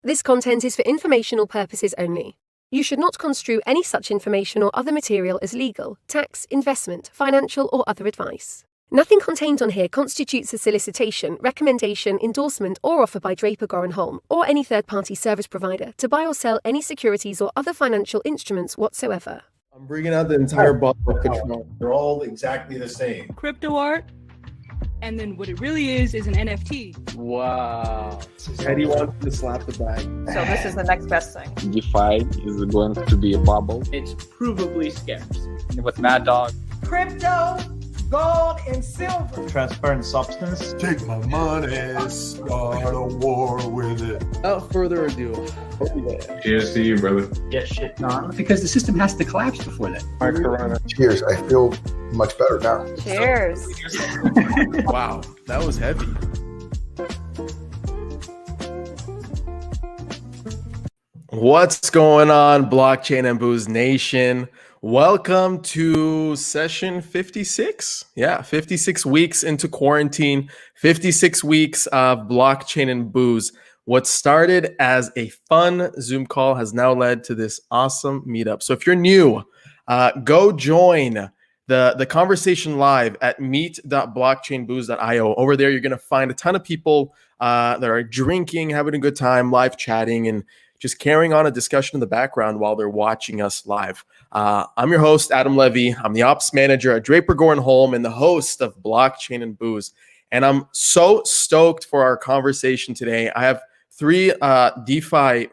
This content is for informational purposes only. You should not construe any such information or other material as legal, tax, investment, financial, or other advice. Nothing contained on here constitutes a solicitation, recommendation, endorsement, or offer by Draper Goren Holm or any third-party service provider to buy or sell any securities or other financial instruments whatsoever. I'm bringing out the entire bottle of Patron. They're all exactly the same. Crypto art, and then what it really is an NFT. Wow. Eddie wants to slap the bag. So this is the next best thing. DeFi is going to be a bubble. It's provably scarce. With Mad Dog. Crypto, gold, and silver. Transparent substance. Take my money, start a war with it. Without further ado, cheers to you, brother. Get shit done. Because the system has to collapse before that. My Corona. Cheers. I feel much better now. Cheers. wow, that was heavy. What's going on, Blockchain and Booze Nation? Welcome to session 56. Yeah, 56 weeks into quarantine, 56 weeks of Blockchain and Booze. What started as a fun Zoom call has now led to this awesome meetup. So if you're new, go join the conversation live at meet.blockchainbooze.io. Over there, you're going to find a ton of people that are drinking, having a good time, live chatting, and just carrying on a discussion in the background while they're watching us live. I'm your host, Adam Levy. I'm the ops manager at Draper Goren Holm and the host of Blockchain and Booze. And I'm so stoked for our conversation today. I have three DeFi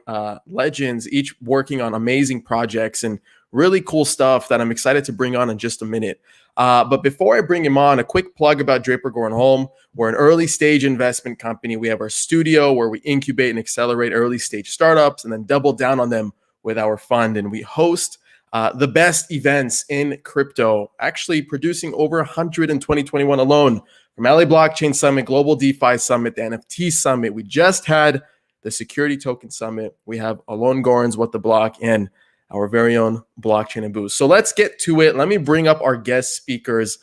legends, each working on amazing projects and really cool stuff that I'm excited to bring on in just a minute. But before I bring him on, a quick plug about Draper Goren Holm. We're an early stage investment company. We have our studio where we incubate and accelerate early stage startups and then double down on them with our fund. And we host the best events in crypto, actually producing over 100 in 2021 alone. From LA Blockchain Summit, Global DeFi Summit, the NFT Summit. We just had the Security Token Summit. We have Alon Goran's What the Block and our very own Blockchain and Booze. So let's get to it. Let me bring up our guest speakers.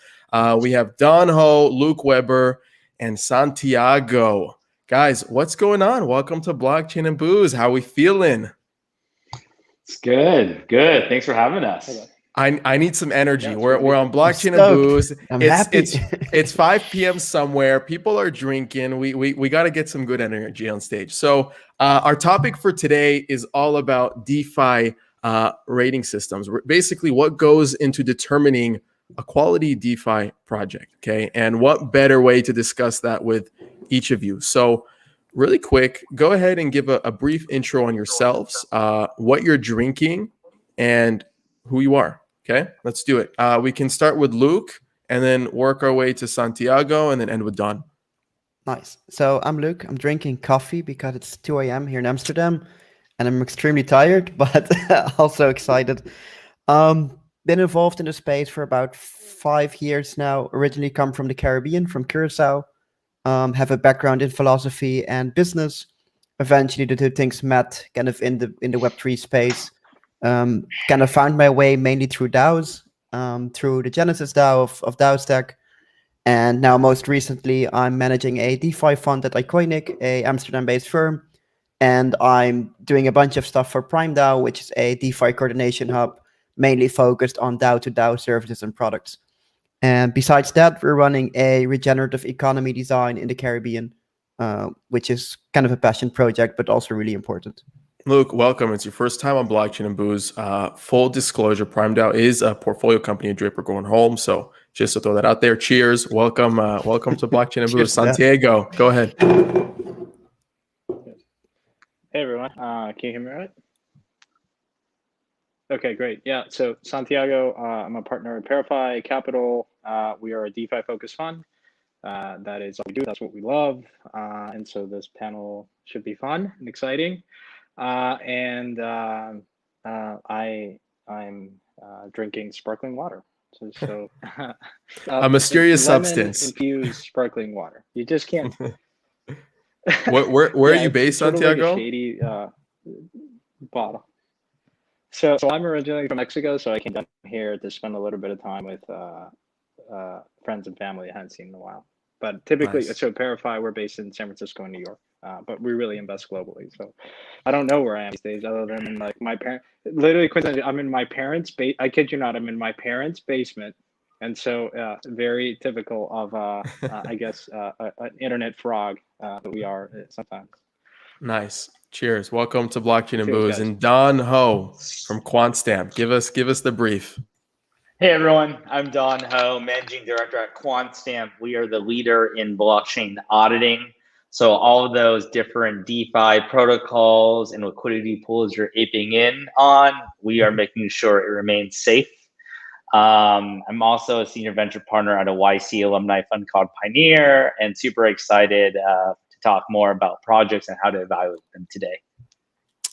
We have Don Ho, Luuk Weber, and Santiago. Guys, what's going on? Welcome to Blockchain and Booze. How we feeling? It's good. Good. Thanks for having us. I need some energy. We're on Blockchain and Booze. It's 5 p.m. somewhere. People are drinking. We got to get some good energy on stage. So our topic for today is all about DeFi rating systems. Basically, what goes into determining a quality DeFi project. Okay, and what better way to discuss that with each of you? So really quick, go ahead and give a brief intro on yourselves, what you're drinking, and who you are. Okay, let's do it. We can start with Luuk and then work our way to Santiago and then end with Don. Nice. So I'm Luuk. I'm drinking coffee because it's 2 a.m. here in Amsterdam and I'm extremely tired, but also excited. Been involved in the space for about 5 years now. Originally come from the Caribbean, from Curacao. Have a background in philosophy and business. Eventually the two things met kind of in the Web3 space. Kind of found my way mainly through DAOs, through the Genesis DAO of DAO Stack. And now most recently, I'm managing a DeFi fund at Iconic, a Amsterdam-based firm. And I'm doing a bunch of stuff for PrimeDAO, which is a DeFi coordination hub, mainly focused on DAO-to-DAO services and products. And besides that, we're running a regenerative economy design in the Caribbean, which is kind of a passion project, but also really important. Luuk, welcome. It's your first time on Blockchain and Booze. Full disclosure, PrimeDAO is a portfolio company of Draper Goren Holm. So just to throw that out there, cheers. Welcome welcome to Blockchain and Booze. Santiago, go ahead. Hey, everyone. Can you hear me right? Okay, great. Yeah, so Santiago, I'm a partner at ParaFi Capital. We are a DeFi-focused fund. That is all we do. That's what we love. And so this panel should be fun and exciting. I'm drinking sparkling water. So a mysterious substance. Infused sparkling water. You just can't. Where are you based, Santiago? Like a shady bottle. So I'm originally from Mexico, so I came down here to spend a little bit of time with friends and family I hadn't seen in a while. But typically, Nice. So ParaFi, we're based in San Francisco and New York. but we really invest globally. So I don't know where I am these days, other than in like my parent. Literally, coincidentally, I'm in my parents' I kid you not, I'm in my parents' basement, and so very typical of I guess an internet frog that we are sometimes. Nice. Cheers. Welcome to Blockchain and Cheers, Booze. guys. And Don Ho from Quantstamp. Give us the brief. Hey everyone, I'm Don Ho, Managing Director at Quantstamp. We are the leader in blockchain auditing. So all of those different DeFi protocols and liquidity pools you're aping in on, we are making sure it remains safe. I'm also a senior venture partner at a YC alumni fund called Pioneer, and super excited to talk more about projects and how to evaluate them today.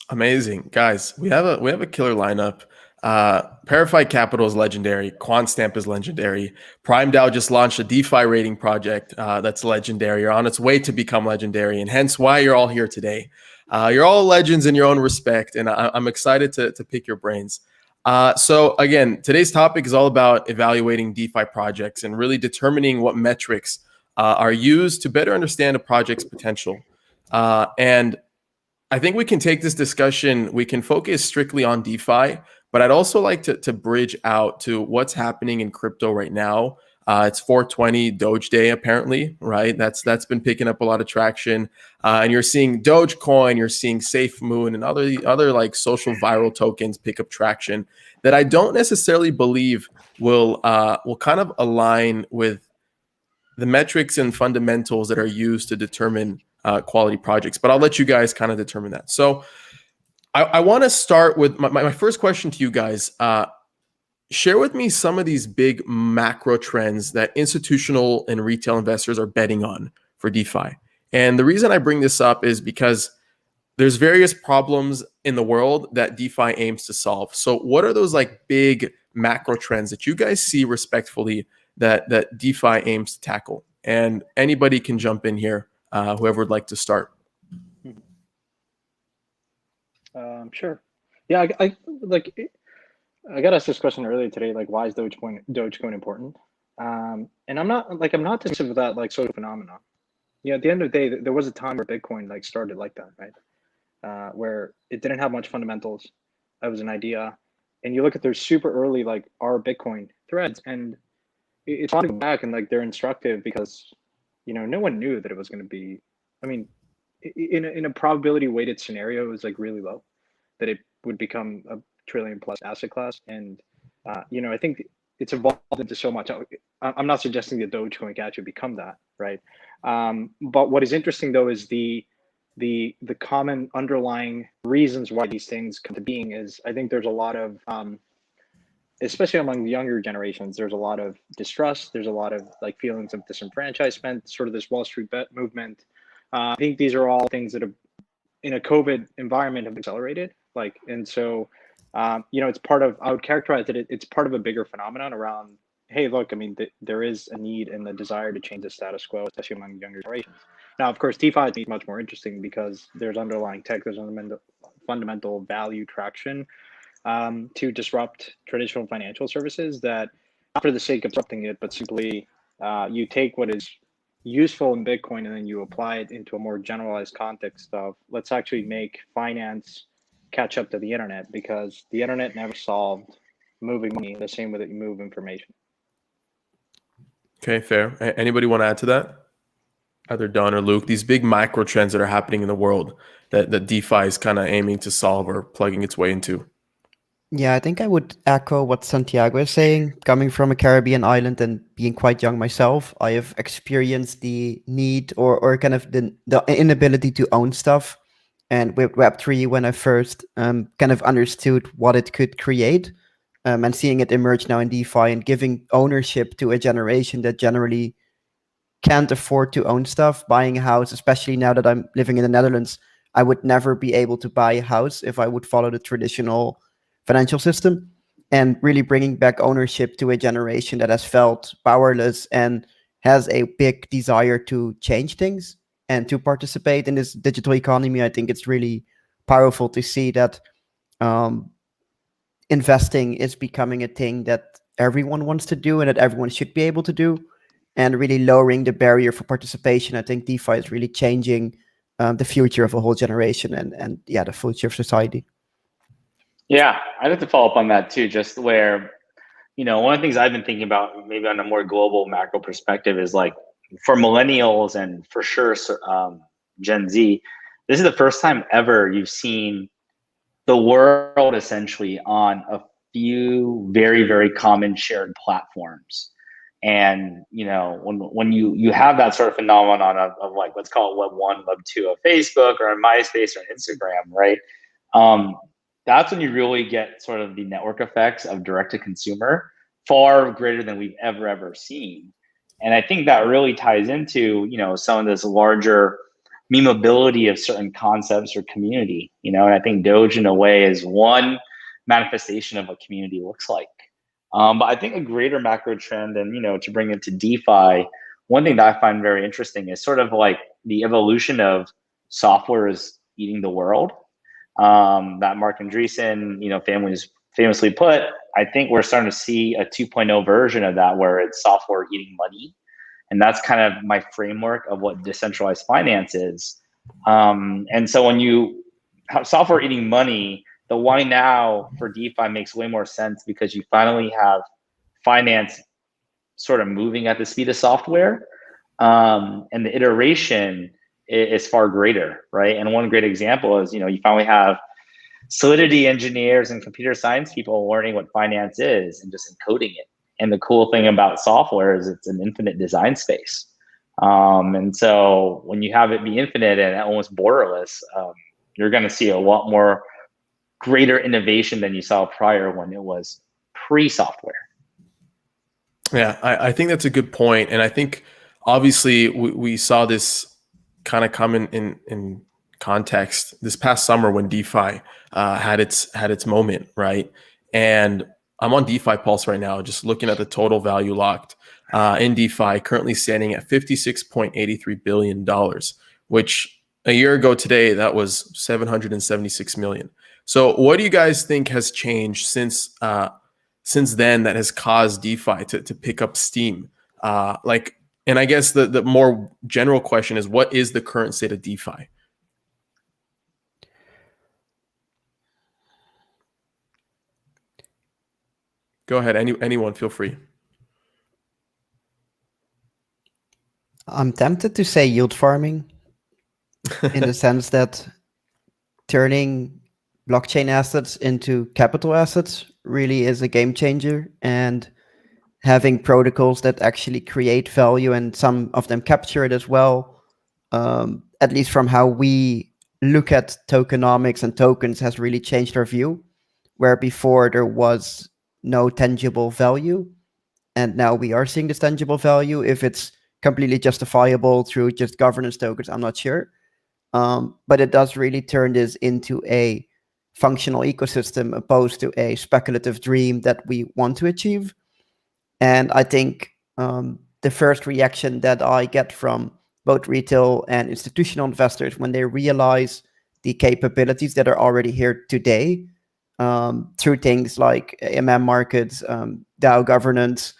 Amazing. Guys, we have a killer lineup. ParaFi Capital is legendary. Quantstamp is legendary. PrimeDAO just launched a DeFi rating project that's legendary, or on its way to become legendary, and hence why you're all here today. You're all legends in your own respect, and I'm excited to pick your brains. So again, today's topic is all about evaluating DeFi projects and really determining what metrics are used to better understand a project's potential. And I think we can take this discussion, we can focus strictly on DeFi, but I'd also like to bridge out to what's happening in crypto right now. It's 420 Doge Day, apparently, right? That's been picking up a lot of traction. And you're seeing Dogecoin, you're seeing SafeMoon and other like social viral tokens pick up traction that I don't necessarily believe will kind of align with the metrics and fundamentals that are used to determine quality projects. But I'll let you guys kind of determine that. So I want to start with my first question to you guys. Share with me some of these big macro trends that institutional and retail investors are betting on for DeFi. And the reason I bring this up is because there's various problems in the world that DeFi aims to solve. So what are those like big macro trends that you guys see respectfully that DeFi aims to tackle? And anybody can jump in here, whoever would like to start. Sure. Yeah, I got asked this question earlier today, like why is Dogecoin important? And I'm not dismissive of that like social phenomenon. At the end of the day, there was a time where Bitcoin like started like that, right? Where it didn't have much fundamentals. That was an idea. And you look at their super early like our Bitcoin threads, and it's fun to go back and like they're instructive because no one knew that it was going to be. I mean, in a probability weighted scenario, it was like really low that it would become a trillion plus asset class. And I think it's evolved into so much. I'm not suggesting that Dogecoin can actually become that, right? But what is interesting though is the common underlying reasons why these things come to being is I think there's a lot of especially among the younger generations, there's a lot of distrust. There's a lot of like feelings of disenfranchisement, sort of this Wall Street bet movement. I think these are all things that have, in a COVID environment, have accelerated. And so, it's part of, I would characterize it, it's part of a bigger phenomenon around, hey, look, I mean, there is a need and the desire to change the status quo, especially among younger generations. Now, of course, DeFi is much more interesting because there's underlying tech, there's fundamental value traction to disrupt traditional financial services that, not for the sake of disrupting it, but simply you take what is useful in Bitcoin and then you apply it into a more generalized context of let's actually make finance catch up to the internet, because the internet never solved moving money in the same way that you move information. Okay, fair. Anybody want to add to that? Either Don or Luke, these big micro trends that are happening in the world that DeFi is kind of aiming to solve or plugging its way into. Yeah, I think I would echo what Santiago is saying. Coming from a Caribbean island and being quite young myself, I have experienced the need or kind of the inability to own stuff. And with Web3, when I first kind of understood what it could create, and seeing it emerge now in DeFi and giving ownership to a generation that generally can't afford to own stuff, buying a house, especially now that I'm living in the Netherlands, I would never be able to buy a house if I would follow the traditional financial system, and really bringing back ownership to a generation that has felt powerless and has a big desire to change things and to participate in this digital economy. I think it's really powerful to see that investing is becoming a thing that everyone wants to do and that everyone should be able to do, and really lowering the barrier for participation. I think DeFi is really changing the future of a whole generation and the future of society. Yeah, I'd have to follow up on that too, just where, one of the things I've been thinking about, maybe on a more global macro perspective, is like for millennials and for sure Gen Z, this is the first time ever you've seen the world essentially on a few very, very common shared platforms. And, when you have that sort of phenomenon of like, let's call it Web 1, Web 2 of Facebook or MySpace or Instagram, right? That's when you really get sort of the network effects of direct to consumer far greater than we've ever seen. And I think that really ties into, some of this larger memeability of certain concepts or community, and I think Doge in a way is one manifestation of what community looks like. But I think a greater macro trend, and, to bring it to DeFi, one thing that I find very interesting is sort of like the evolution of software is eating the world. That Mark Andreessen, families famously put. I think we're starting to see a 2.0 version of that where it's software eating money. And that's kind of my framework of what decentralized finance is. And so when you have software eating money, the why now for DeFi makes way more sense because you finally have finance sort of moving at the speed of software. And the iteration is far greater, right? And one great example is, you finally have Solidity engineers and computer science people learning what finance is and just encoding it. And the cool thing about software is it's an infinite design space. And so when you have it be infinite and almost borderless, you're going to see a lot more greater innovation than you saw prior when it was pre-software. Yeah, I think that's a good point. And I think obviously we saw this kind of come in context this past summer when DeFi had its moment, right? And I'm on DeFi Pulse right now, just looking at the total value locked in DeFi, currently standing at $56.83 billion, which a year ago today, that was $776 million. So what do you guys think has changed since then that has caused DeFi to pick up steam? And I guess the more general question is, what is the current state of DeFi? Go ahead. Anyone, feel free. I'm tempted to say yield farming in the sense that turning blockchain assets into capital assets really is a game changer, and having protocols that actually create value and some of them capture it as well, at least from how we look at tokenomics and tokens, has really changed our view, where before there was no tangible value. And now we are seeing this tangible value. If it's completely justifiable through just governance tokens, I'm not sure. But it does really turn this into a functional ecosystem opposed to a speculative dream that we want to achieve. And I think the first reaction that I get from both retail and institutional investors when they realize the capabilities that are already here today, through things like AMM markets, DAO governance,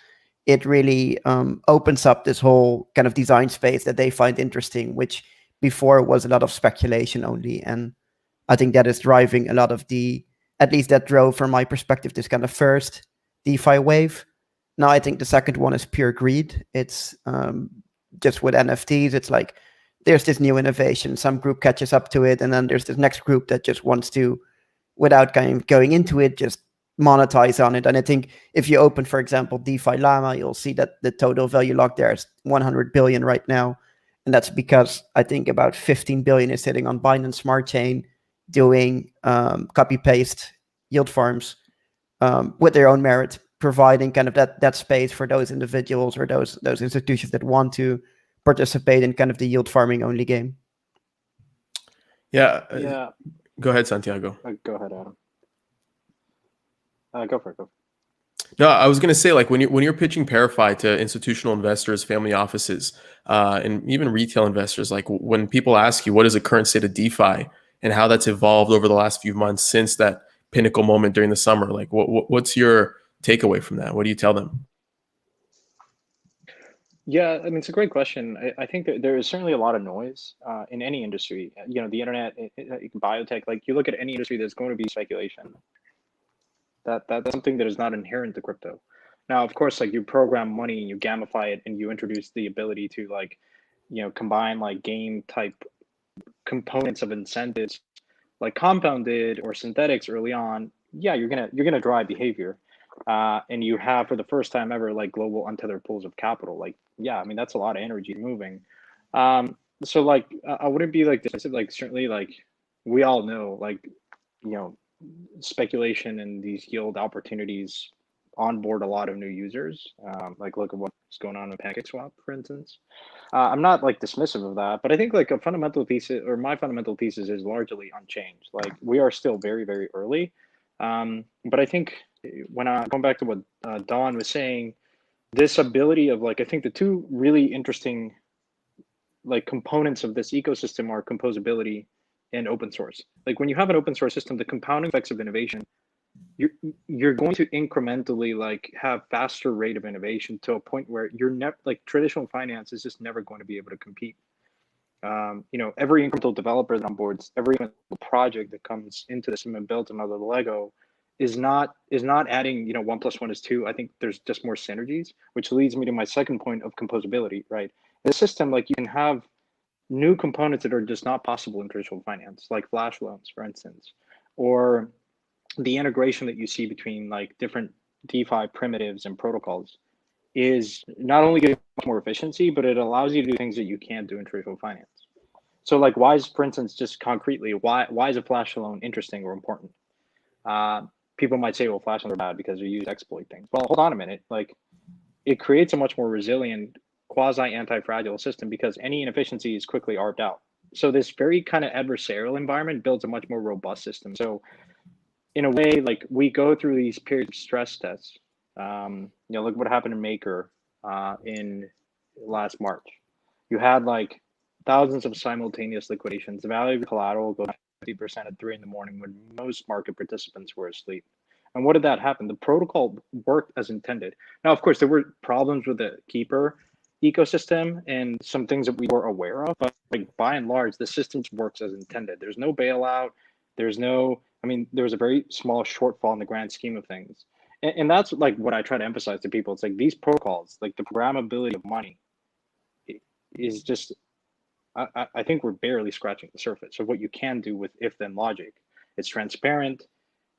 it really opens up this whole kind of design space that they find interesting, which before was a lot of speculation only. And I think that is driving a lot of at least that drove from my perspective, this kind of first DeFi wave. Now I think the second one is pure greed. It's just with NFTs, it's like there's this new innovation, some group catches up to it, and then there's this next group that just wants to, without going into it, just monetize on it. And I think if you open, for example, DeFi Llama, you'll see that the total value locked there is 100 billion right now. And that's because I think about 15 billion is sitting on Binance Smart Chain doing copy-paste yield farms with their own merit, providing kind of that space for those individuals or those institutions that want to participate in kind of the yield farming only game. Yeah. Go ahead, Santiago. Go ahead, Adam. Go for it. No, I was going to say, like, when you're pitching ParaFi to institutional investors, family offices, and even retail investors, like when people ask you what is the current state of DeFi and how that's evolved over the last few months since that pinnacle moment during the summer, like what's your takeaway from that? What do you tell them? Yeah, I mean, it's a great question. I think that there is certainly a lot of noise in any industry. You know, the internet, biotech, like you look at any industry, there's going to be speculation. That's something that is not inherent to crypto. Now, of course, like you program money and you gamify it and you introduce the ability to like, you know, combine like game type components of incentives like compounded or synthetics early on. Yeah, you're gonna drive behavior. And you have for the first time ever like global untethered pools of capital. Like, yeah, I mean that's a lot of energy moving. So like I wouldn't be like dismissive. Like certainly like we all know like you know speculation and these yield opportunities onboard a lot of new users. Like look at what's going on with PancakeSwap, for instance. I'm not like dismissive of that, but I think like a fundamental thesis or my fundamental thesis is largely unchanged. Like we are still very, very early. But I think when going back to what Don was saying, this ability of like, I think the two really interesting like components of this ecosystem are composability and open source. Like when you have an open source system, the compounding effects of innovation, you're going to incrementally like have faster rate of innovation to a point where you're never like traditional finance is just never going to be able to compete. You know, every incremental developer that onboards, every incremental project that comes into the system and builds another Lego is not adding, you know, 1 + 1 is 2. I think there's just more synergies, which leads me to my second point of composability, right? In a system, like you can have new components that are just not possible in traditional finance, like flash loans, for instance, or the integration that you see between like different DeFi primitives and protocols is not only getting more efficiency, but it allows you to do things that you can't do in traditional finance. So like why is, for instance, just concretely, why is a flash loan interesting or important? People might say, well, flash loans are bad because they're used to exploit things. Well, hold on a minute. Like it creates a much more resilient quasi anti-fragile system because any inefficiency is quickly arbed out. So this very kind of adversarial environment builds a much more robust system. So in a way, like we go through these periods of stress tests. You know, look what happened in Maker in last March. You had like thousands of simultaneous liquidations. The value of the collateral goes 50% at 3 in the morning when most market participants were asleep. And what did that happen? The protocol worked as intended. Now, of course, there were problems with the keeper ecosystem and some things that we were aware of, but like by and large, the system works as intended. There's no bailout. There's no, I mean, there was a very small shortfall in the grand scheme of things. And that's like what I try to emphasize to people. It's like these protocols, like the programmability of money is just, I think we're barely scratching the surface of what you can do with if-then logic. It's transparent.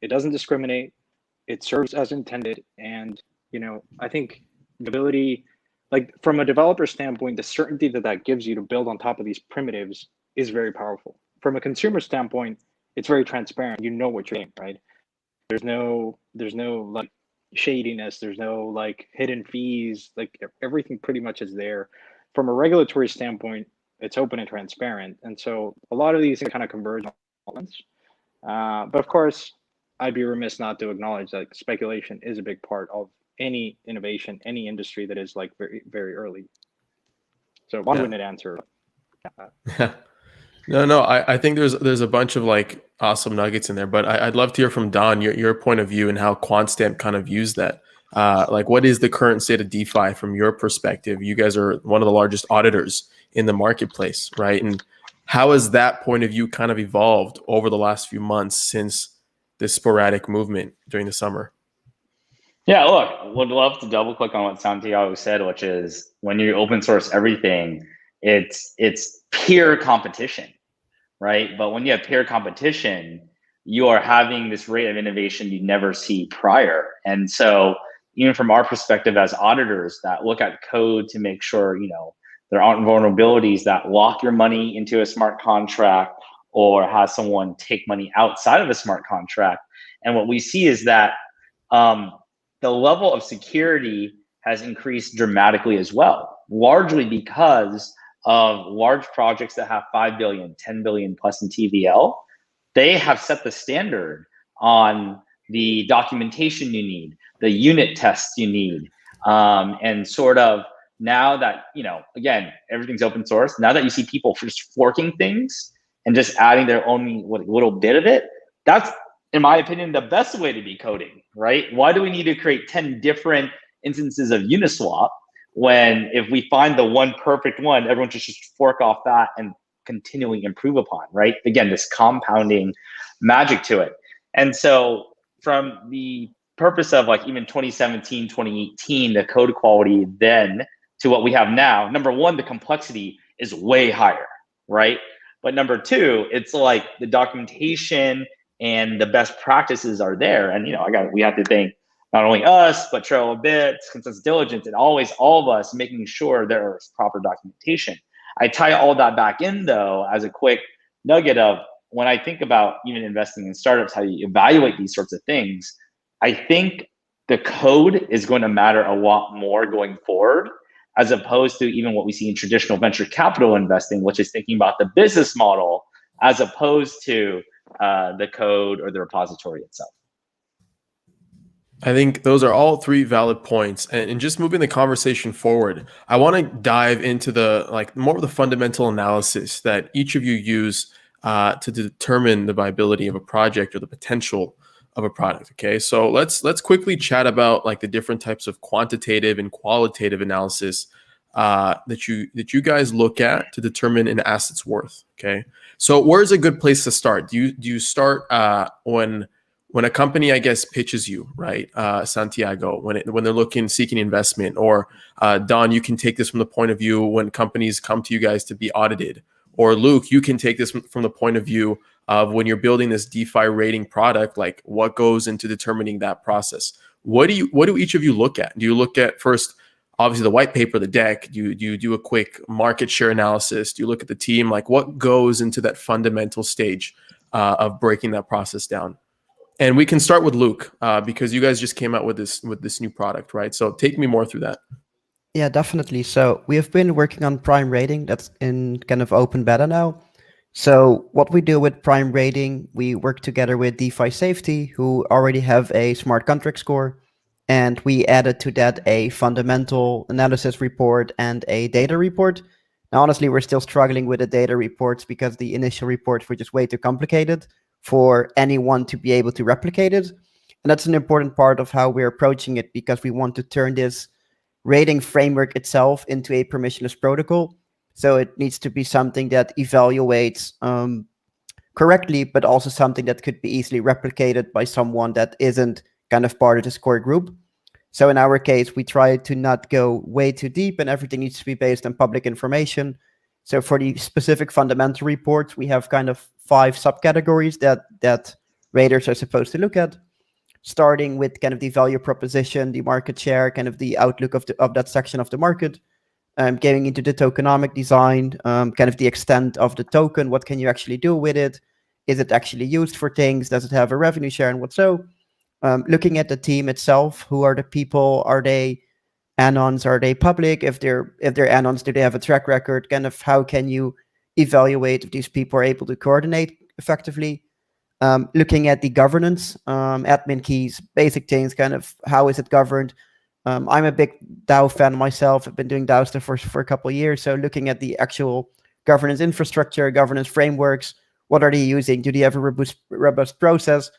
It doesn't discriminate. It serves as intended. And, you know, I think the ability, like from a developer standpoint, the certainty that that gives you to build on top of these primitives is very powerful. From a consumer standpoint, it's very transparent. You know what you're getting, right? There's no like shadiness. There's no like hidden fees. Like everything pretty much is there. From a regulatory standpoint, it's open and transparent. And so a lot of these things kind of converge all at once. But of course, I'd be remiss not to acknowledge that speculation is a big part of any innovation, any industry that is like very, very early. So long-winded answer. No, I think there's a bunch of like awesome nuggets in there, but I'd love to hear from Don your point of view and how Quantstamp kind of views that. Like, what is the current state of DeFi from your perspective? You guys are one of the largest auditors in the marketplace, right? And how has that point of view kind of evolved over the last few months since this sporadic movement during the summer? Yeah, look, would love to double click on what Santiago said, which is when you open source everything, it's peer competition, right? But when you have peer competition, you are having this rate of innovation you never see prior. And so even from our perspective as auditors that look at code to make sure, you know, there aren't vulnerabilities that lock your money into a smart contract or have someone take money outside of a smart contract. And what we see is that the level of security has increased dramatically as well, largely because of large projects that have 5 billion, 10 billion plus in TVL. They have set the standard on the documentation you need, the unit tests you need, and sort of now that, you know, again, everything's open source. Now that you see people just forking things and just adding their own little bit of it, that's, in my opinion, the best way to be coding, right? Why do we need to create 10 different instances of Uniswap when if we find the one perfect one, everyone should just fork off that and continually improve upon, right? Again, this compounding magic to it. And so from the purpose of like even 2017, 2018, the code quality then to what we have now, number one, the complexity is way higher, right? But number two, it's like the documentation and the best practices are there. And, we have to thank not only us, but Trail of Bits, Consensus Diligence, and always all of us making sure there is proper documentation. I tie all that back in though, as a quick nugget of when I think about even investing in startups, how you evaluate these sorts of things, I think the code is going to matter a lot more going forward, as opposed to even what we see in traditional venture capital investing, which is thinking about the business model as opposed to the code or the repository itself. I think those are all three valid points. And just moving the conversation forward, I want to dive into the more of the fundamental analysis that each of you use to determine the viability of a project or the potential of a product. Okay, so let's quickly chat about the different types of quantitative and qualitative analysis that you guys look at to determine an asset's worth. Okay, so where's a good place to start? Do you start when a company, I guess, pitches you, right, Santiago, when they're seeking investment, or Don, you can take this from the point of view when companies come to you guys to be audited, or Luke, you can take this from the point of view of when you're building this DeFi rating product, like what goes into determining that process. What do each of you look at? Do you look at first, obviously, the white paper, the deck? Do you do a quick market share analysis? Do you look at the team? What goes into that fundamental stage of breaking that process down? And we can start with Luke because you guys just came out with this new product, right? So take me more through that. Yeah, definitely. So we have been working on Prime Rating. That's in kind of open beta now. So what we do with Prime Rating, we work together with DeFi Safety, who already have a smart contract score. And we added to that a fundamental analysis report and a data report. Now, honestly, we're still struggling with the data reports because the initial reports were just way too complicated for anyone to be able to replicate it. And that's an important part of how we're approaching it, because we want to turn this rating framework itself into a permissionless protocol. So it needs to be something that evaluates correctly, but also something that could be easily replicated by someone that isn't kind of part of this core group. So in our case, we try to not go way too deep, and everything needs to be based on public information. So for the specific fundamental reports, we have kind of 5 subcategories that raters are supposed to look at, starting with kind of the value proposition, the market share, kind of the outlook of that section of the market, getting into the tokenomic design, kind of the extent of the token, what can you actually do with it? Is it actually used for things? Does it have a revenue share and what so? Looking at the team itself, who are the people? Are they anons? Are they public? If they're anons, do they have a track record? Kind of how can you evaluate if these people are able to coordinate effectively? Looking at the governance, admin keys, basic things, kind of how is it governed? I'm a big DAO fan myself. I've been doing DAO stuff for a couple of years. So looking at the actual governance infrastructure, governance frameworks, what are they using? Do they have a robust process?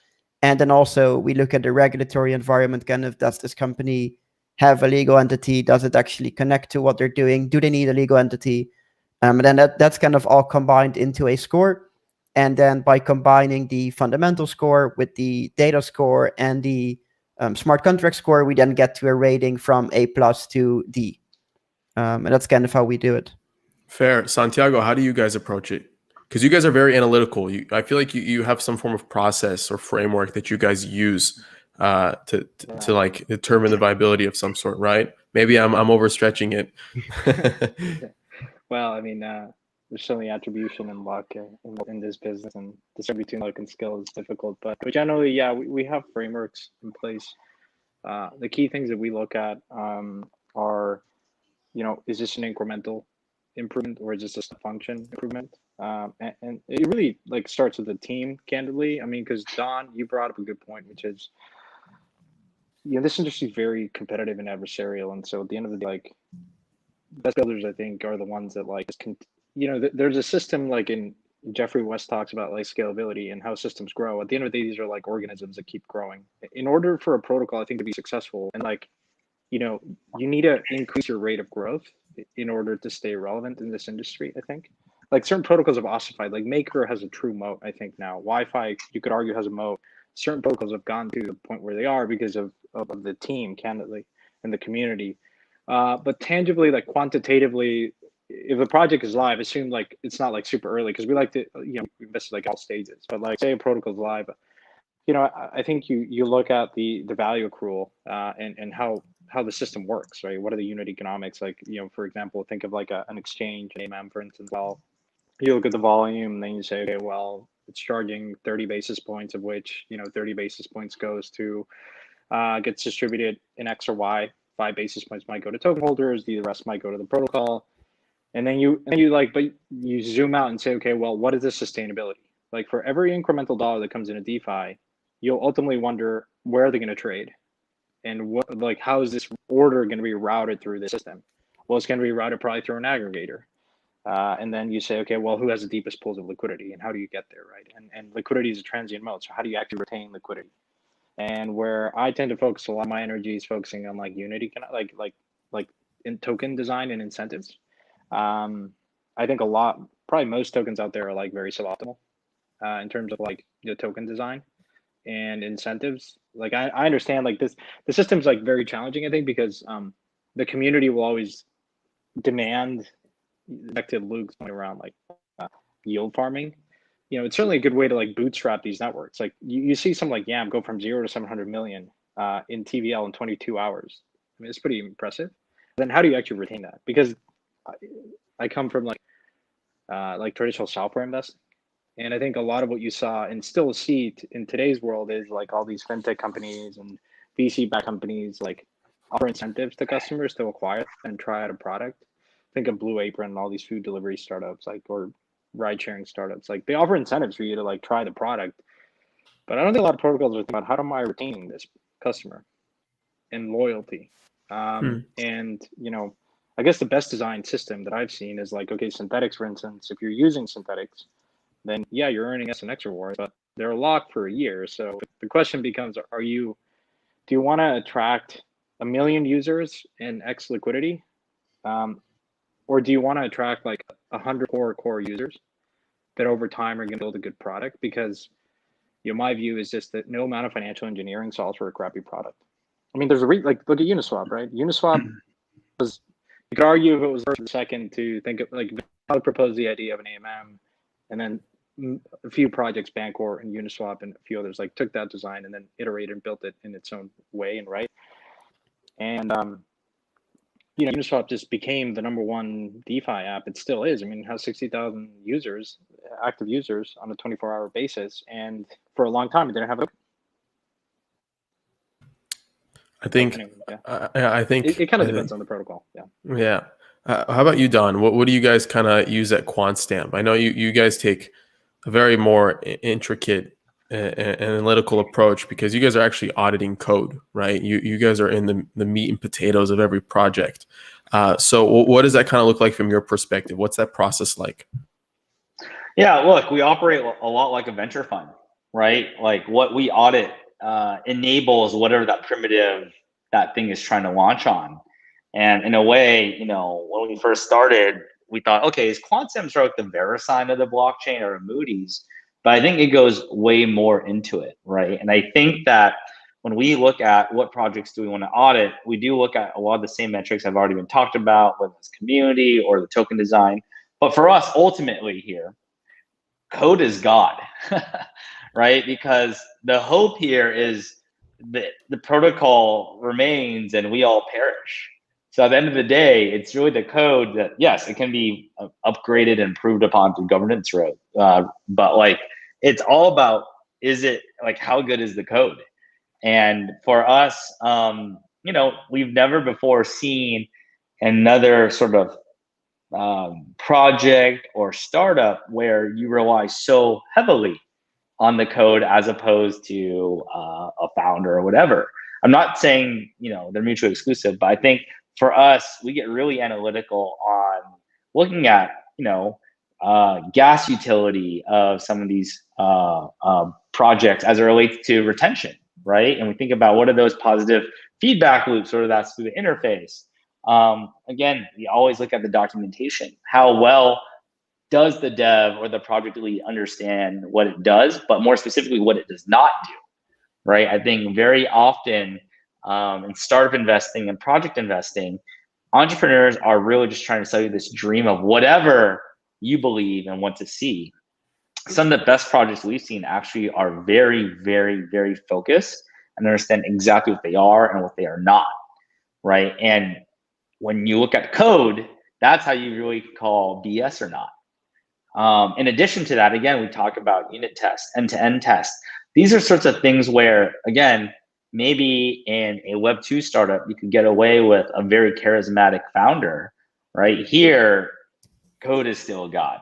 And then also we look at the regulatory environment, kind of does this company have a legal entity? Does it actually connect to what they're doing? Do they need a legal entity? And then that's kind of all combined into a score. And then by combining the fundamental score with the data score and the smart contract score, we then get to a rating from A+ to D. And that's kind of how we do it. Fair. Santiago, how do you guys approach it? Because you guys are very analytical. I feel like you have some form of process or framework that you guys use to like determine the viability of some sort, right? Maybe I'm overstretching it. Well, I mean, there's certainly attribution and luck in this business, and distributing luck and skill is difficult. But generally, yeah, we have frameworks in place. The key things that we look at are, is this an incremental improvement or is this just a function improvement? And it really starts with the team, candidly. I mean, because Don, you brought up a good point, which is, this industry is very competitive and adversarial, and so at the end of the day, best builders, I think, are the ones that there's a system in Jeffrey West talks about scalability and how systems grow. At the end of the day, these are organisms that keep growing. In order for a protocol, I think, to be successful, and you know, you need to increase your rate of growth in order to stay relevant in this industry, I think. Like certain protocols have ossified, like Maker has a true moat, I think now. Wi-Fi, you could argue, has a moat. Certain protocols have gone to the point where they are because of the team, candidly, and the community. But tangibly, like quantitatively, if a project is live, assume like it's not like super early, because we like to, you know, invest like all stages. But like say a protocol is live, you know, I think you look at the value accrual and how the system works, right? What are the unit economics? Like, you know, for example, think of like an exchange, an AMM, for instance. Well, you look at the volume, and then you say, okay, well, it's charging 30 basis points, of which, you know, 30 basis points goes to, gets distributed in X or Y. 5 basis points might go to token holders, the rest might go to the protocol. And then you like, but you zoom out and say, okay, well, what is the sustainability? Like for every incremental dollar that comes into DeFi, you'll ultimately wonder, where are they going to trade? And what, like, how is this order going to be routed through the system? Well, it's going to be routed probably through an aggregator. And then you say, okay, well, who has the deepest pools of liquidity, and how do you get there, right? And liquidity is a transient mode. So how do you actually retain liquidity? And where I tend to focus a lot of my energy is focusing on like unity, like in token design and incentives. I think probably most tokens out there are like very suboptimal in terms of like the token design and incentives. Like I understand like the system's like very challenging, I think, because the community will always demand, back to Luke's point around like yield farming. You know, it's certainly a good way to like bootstrap these networks. Like you see some like YAM go from 0 to 700 million in TVL in 22 hours. I mean, it's pretty impressive. Then how do you actually retain that? Because I come from like traditional software investing, and I think a lot of what you saw and still see in today's world is like all these fintech companies and VC-backed companies like offer incentives to customers to acquire and try out a product. Think of Blue Apron and all these food delivery startups, like, or ride sharing startups. Like they offer incentives for you to like try the product, but I don't think a lot of protocols are thinking about how am I retaining this customer and loyalty. And you know, I guess the best designed system that I've seen is like, okay, synthetics, for instance. If you're using synthetics, then yeah, you're earning SNX rewards, but they're locked for a year. So the question becomes, do you want to attract 1 million users and X liquidity? Or do you want to attract like 100 core users that over time are going to build a good product? Because, you know, my view is just that no amount of financial engineering solves for a crappy product. I mean, there's like, look at Uniswap, right? Uniswap was, you could argue if it was first or second to think of, like, I proposed the idea of an AMM, and then a few projects, Bancor and Uniswap and a few others, like took that design and then iterated and built it in its own way and right. And, you know, Uniswap just became the #1 DeFi app. It still is. I mean, it has 60,000 users, active users on a 24-hour basis. And for a long time, it didn't have a. I think, I think it kind of depends on the protocol. Yeah. Yeah. How about you, Don? What do you guys kind of use at Quantstamp? I know you guys take a very more intricate and analytical approach because you guys are actually auditing code, right? You guys are in the meat and potatoes of every project. So what does that kind of look like from your perspective? What's that process like? Yeah, look, we operate a lot like a venture fund, right? Like what we audit enables whatever that primitive that thing is trying to launch on. And in a way, you know, when we first started, we thought, okay, is Quantstamp sort of like the VeriSign of the blockchain or a Moody's? But I think it goes way more into it, right? And I think that when we look at what projects do we want to audit, we do look at a lot of the same metrics have already been talked about, whether it's community or the token design. But for us, ultimately here, code is God, right? Because the hope here is that the protocol remains and we all perish. So at the end of the day, it's really the code that, yes, it can be upgraded and improved upon through governance, right? But like, it's all about, is it like, how good is the code? And for us, you know, we've never before seen another sort of project or startup where you rely so heavily on the code as opposed to a founder or whatever. I'm not saying, you know, they're mutually exclusive, but I think for us, we get really analytical on looking at, you know, gas utility of some of these projects as it relates to retention, right? And we think about what are those positive feedback loops, whether that's through the interface. Again, we always look at the documentation. How well does the dev or the project lead understand what it does, but more specifically, what it does not do, right? I think very often in startup investing and project investing, entrepreneurs are really just trying to sell you this dream of whatever you believe and want to see. Some of the best projects we've seen actually are very, very, very focused and understand exactly what they are and what they are not, right? And when you look at code, that's how you really call BS or not. In addition to that, again, we talk about unit tests, end-to-end tests. These are sorts of things where, again, maybe in a Web2 startup, you could get away with a very charismatic founder, right? Here, code is still God.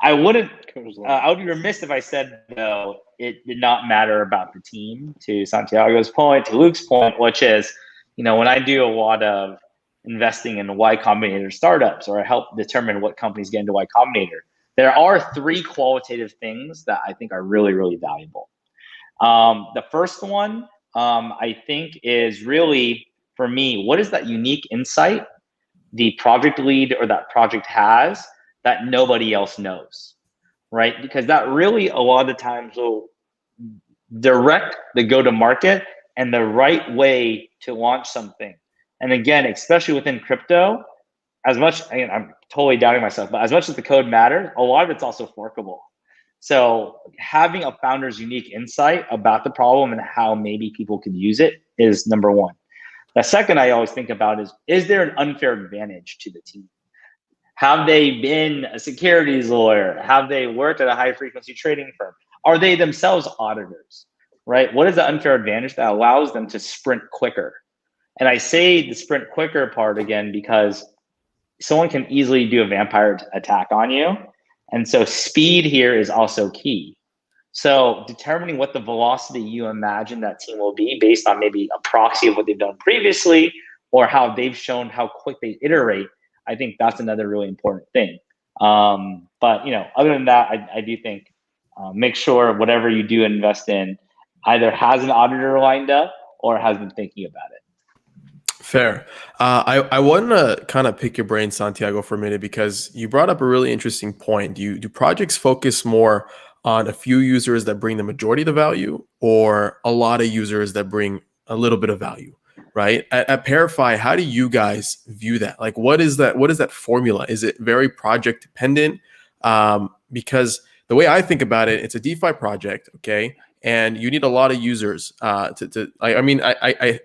I would be remiss if I said, though, it did not matter about the team, to Santiago's point, to Luke's point, which is, when I do a lot of investing in Y Combinator startups, or I help determine what companies get into Y Combinator, there are 3 qualitative things that I think are really, really valuable. The first one, I think, is really, for me, what is that unique insight the project lead or that project has that nobody else knows, right? Because that really, a lot of the times, will direct the go-to-market and the right way to launch something. And again, especially within crypto, as much, I'm totally doubting myself, but as much as the code matters, a lot of it's also forkable. So having a founder's unique insight about the problem and how maybe people could use it is number one. The second I always think about is there an unfair advantage to the team? Have they been a securities lawyer? Have they worked at a high frequency trading firm? Are they themselves auditors, right? What is the unfair advantage that allows them to sprint quicker? And I say the sprint quicker part again, because someone can easily do a vampire attack on you. And so speed here is also key. So determining what the velocity you imagine that team will be based on maybe a proxy of what they've done previously or how they've shown how quick they iterate, I think that's another really important thing. But other than that, I do think make sure whatever you do invest in either has an auditor lined up or has been thinking about it. Fair. I want to kind of pick your brain, Santiago, for a minute, because you brought up a really interesting point. Do projects focus more on a few users that bring the majority of the value, or a lot of users that bring a little bit of value, right? At ParaFi, how do you guys view that? Like, what is that formula? Is it very project dependent? Because the way I think about it, it's a DeFi project, okay? And you need a lot of users I'd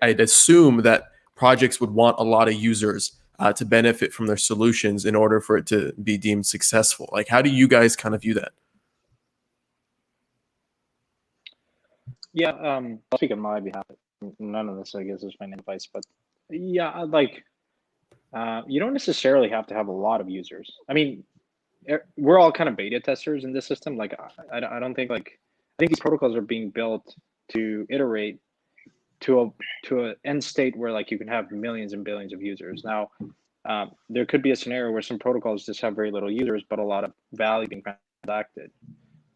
assume that projects would want a lot of users to benefit from their solutions in order for it to be deemed successful. Like, how do you guys kind of view that? Yeah, I'll speak on my behalf. None of this, I guess, is my advice, but yeah, you don't necessarily have to have a lot of users. I mean, we're all kind of beta testers in this system. Like, I don't think I think these protocols are being built to iterate to an end state where you can have millions and billions of users. Now, there could be a scenario where some protocols just have very little users, but a lot of value being transacted.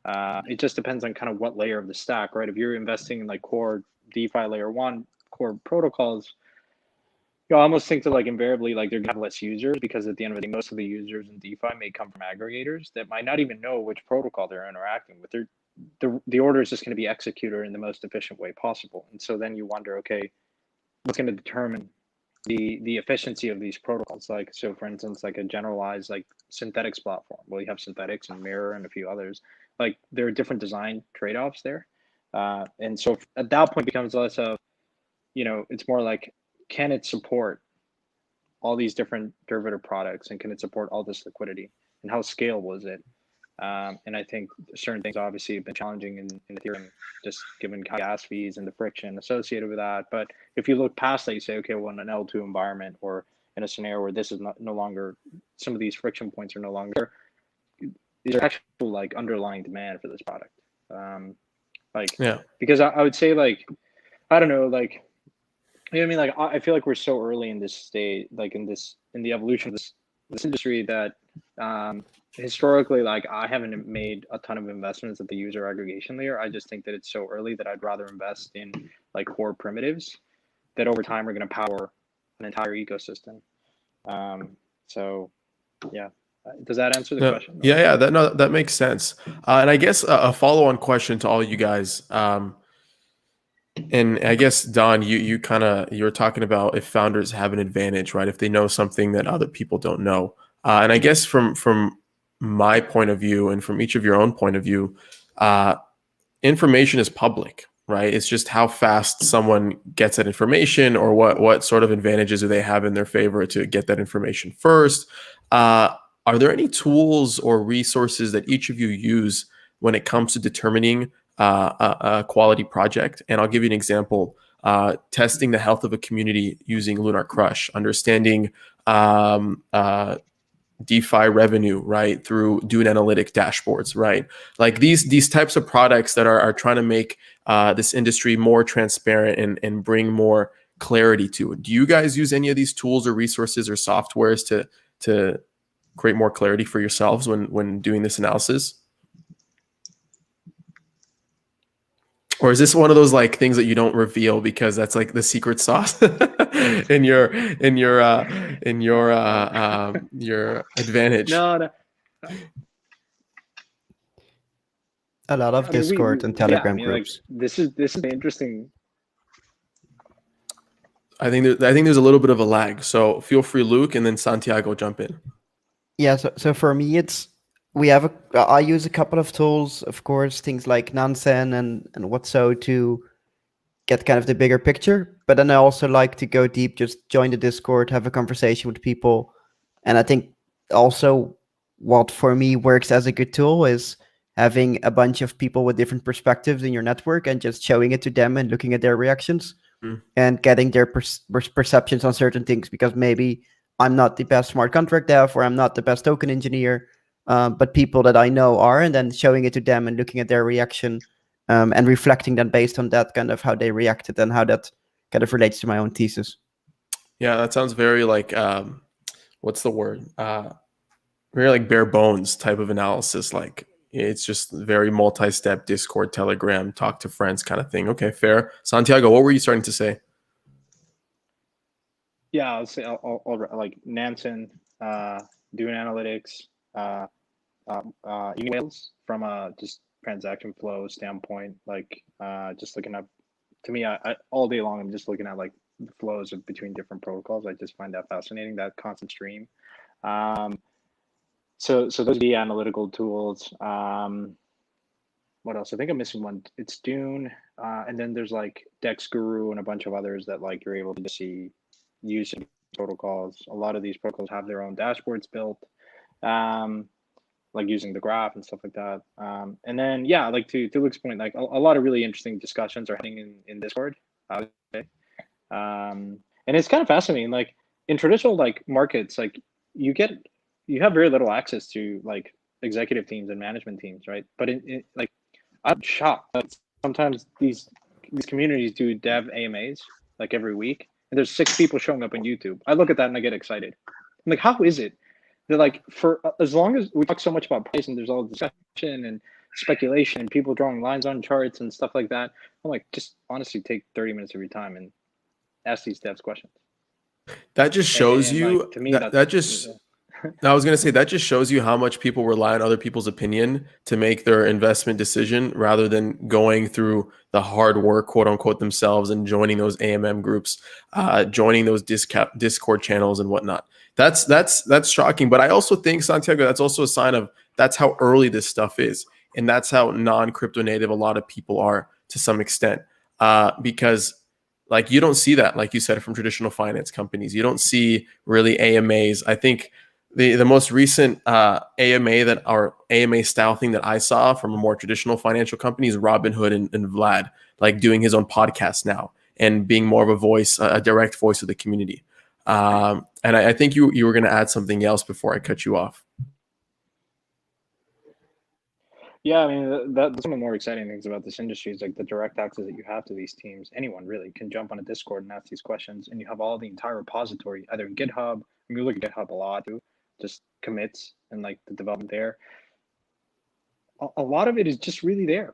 It just depends on kind of what layer of the stack, right? If you're investing in core DeFi layer 1 core protocols, you almost think that invariably they're gonna have less users, because at the end of the day, most of the users in DeFi may come from aggregators that might not even know which protocol they're interacting with. The order is just going to be executed in the most efficient way possible. And so then you wonder, okay, what's going to determine the efficiency of these protocols? So for instance, a generalized synthetics platform. Well, you have synthetics and mirror and a few others. There are different design trade-offs there. And so at that point, it becomes less of, it's more can it support all these different derivative products, and can it support all this liquidity, and how scalable is it? And I think certain things obviously have been challenging in Ethereum, just given gas fees and the friction associated with that. But if you look past that, you say, okay, well, in an L2 environment, or in a scenario where this is no longer, some of these friction points are no longer, these are actual underlying demand for this product. Because I would say I don't know, I feel we're so early in this state, in the evolution of this industry, that historically, I haven't made a ton of investments at the user aggregation layer. I just think that it's so early that I'd rather invest in core primitives that over time are going to power an entire ecosystem. So yeah, does that answer the question? Yeah, that makes sense. And I guess a follow-on question to all you guys. And I guess Don, you're talking about if founders have an advantage, right? If they know something that other people don't know. And I guess from my point of view and from each of your own point of view, information is public, right? It's just how fast someone gets that information, or what sort of advantages do they have in their favor to get that information first. Are there any tools or resources that each of you use when it comes to determining a quality project? And I'll give you an example. Testing the health of a community using Lunar Crush, understanding DeFi revenue, right, through doing analytic dashboards, right? Like these types of products that are trying to make this industry more transparent and bring more clarity to it. Do you guys use any of these tools or resources or softwares to create more clarity for yourselves when doing this analysis? Or is this one of those like things that you don't reveal because that's like the secret sauce in your advantage? No. A lot of Discord and Telegram groups. Like, this is interesting. I think there's a little bit of a lag. So feel free, Luke, and then Santiago, jump in. Yeah. So for me, I use a couple of tools, of course, things like Nansen and Whatso to get kind of the bigger picture. But then I also like to go deep, just join the Discord, have a conversation with people. And I think also what for me works as a good tool is having a bunch of people with different perspectives in your network and just showing it to them and looking at their reactions and getting their perceptions on certain things, because maybe I'm not the best smart contract dev or I'm not the best token engineer, but people that I know are, and then showing it to them and looking at their reaction and reflecting then based on that kind of how they reacted and how that kind of relates to my own thesis. Yeah, that sounds very like, what's the word? Very like bare bones type of analysis. Like it's just very multi-step Discord, Telegram, talk to friends kind of thing. Okay, fair. Santiago, what were you starting to say? Yeah, I'll say I'll like Nansen, doing analytics, emails from a just transaction flow standpoint, like just looking up. To me, I all day long I'm just looking at like the flows between different protocols. I just find that fascinating, that constant stream. So those are the analytical tools. What else? I think I'm missing one. It's Dune, and then there's like Dex Guru and a bunch of others that like you're able to see using protocols. A lot of these protocols have their own dashboards built, like using the graph and stuff like that. And then yeah, like to Luke's point, like a lot of really interesting discussions are happening in Discord. I would say, and it's kind of fascinating. Like in traditional like markets, like you have very little access to like executive teams and management teams, right? But in like I'm shocked that sometimes these communities do dev AMAs like every week, and there's 6 people showing up on YouTube. I look at that and I get excited. I'm like, how is it that like for as long as we talk so much about price and there's all discussion and speculation and people drawing lines on charts and stuff like that, I'm like, just honestly take 30 minutes of your time and ask these devs questions. That just shows and you like, to me that just. I was going to say that just shows you how much people rely on other people's opinion to make their investment decision rather than going through the hard work, quote unquote, themselves and joining those AMM groups, joining those Discord channels and whatnot. That's shocking. But I also think, Santiago, that's also a sign of that's how early this stuff is. And that's how non-crypto native a lot of people are to some extent, because like you don't see that, like you said, from traditional finance companies. You don't see really AMAs. I think the most recent AMA style thing that I saw from a more traditional financial company is Robinhood and Vlad, like doing his own podcast now and being more of a voice, a direct voice of the community. And I think you were going to add something else before I cut you off. Yeah, I mean, that's one of the more exciting things about this industry is like the direct access that you have to these teams. Anyone really can jump on a Discord and ask these questions, and you have all the entire repository, either in GitHub. I mean, we look at GitHub a lot too, just commits and like the development there. A lot of it is just really there.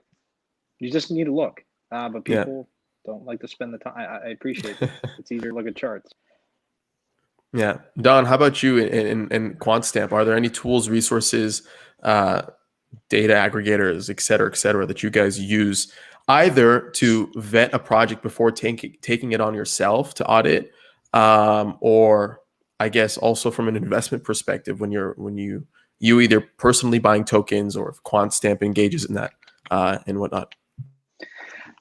You just need to look, but people don't like to spend the time. I appreciate it. It's easier to look at charts. Yeah. Don, how about you in Quantstamp? Are there any tools, resources, data aggregators, et cetera, that you guys use either to vet a project before taking it on yourself to audit, or I guess also from an investment perspective when you either personally buying tokens or if Quantstamp engages in that and whatnot?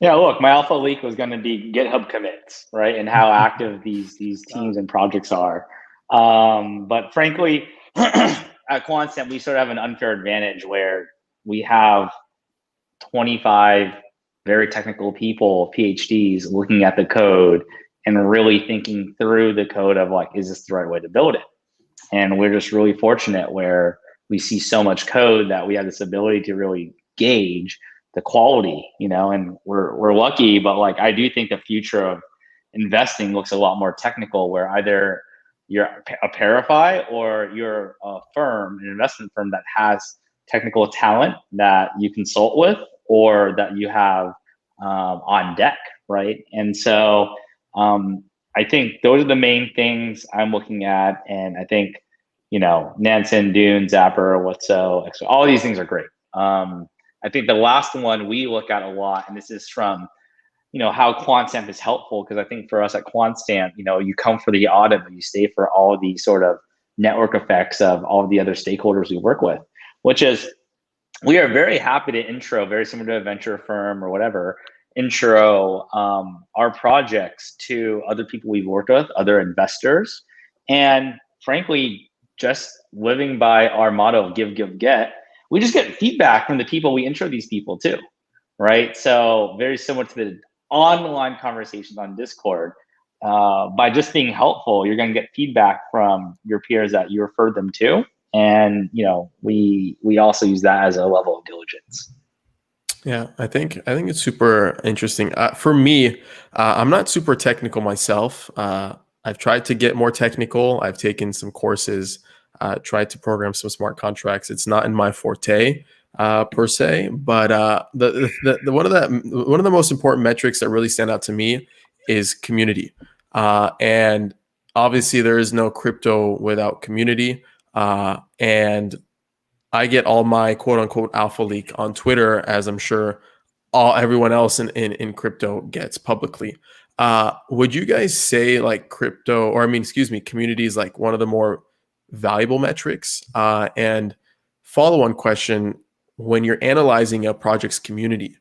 Yeah, look, my alpha leak was going to be GitHub commits, right, and how active these teams and projects are. But frankly, at Quantstamp, we sort of have an unfair advantage where we have 25 very technical people, PhDs, looking at the code and really thinking through the code of like, is this the right way to build it? And we're just really fortunate where we see so much code that we have this ability to really gauge the quality, and we're lucky, but like, I do think the future of investing looks a lot more technical where either you're a ParaFi or you're a firm, an investment firm that has technical talent that you consult with or that you have on deck, right? And so I think those are the main things I'm looking at. And I think, Nansen, Dune, Zapper, Whatso, all of these things are great. I think the last one we look at a lot, and this is from, how Quantstamp is helpful, because I think for us at Quantstamp, you come for the audit, but you stay for all of the sort of network effects of all of the other stakeholders we work with, which is we are very happy to intro, very similar to a venture firm or whatever, intro our projects to other people we've worked with, other investors. And frankly, just living by our motto of give, give, get, we just get feedback from the people we intro these people to, right? So very similar to the online conversations on Discord. By just being helpful, you're going to get feedback from your peers that you referred them to. And, we also use that as a level of diligence. Yeah, I think it's super interesting. For me, I'm not super technical myself. I've tried to get more technical. I've taken some courses, tried to program some smart contracts. It's not in my forte per se, but the one of the most important metrics that really stand out to me is community. And obviously, there is no crypto without community. And I get all my quote unquote alpha leak on Twitter, as I'm sure everyone else in crypto gets publicly. Would you guys say like community is like one of the more valuable metrics? And follow-on question, when you're analyzing a project's community,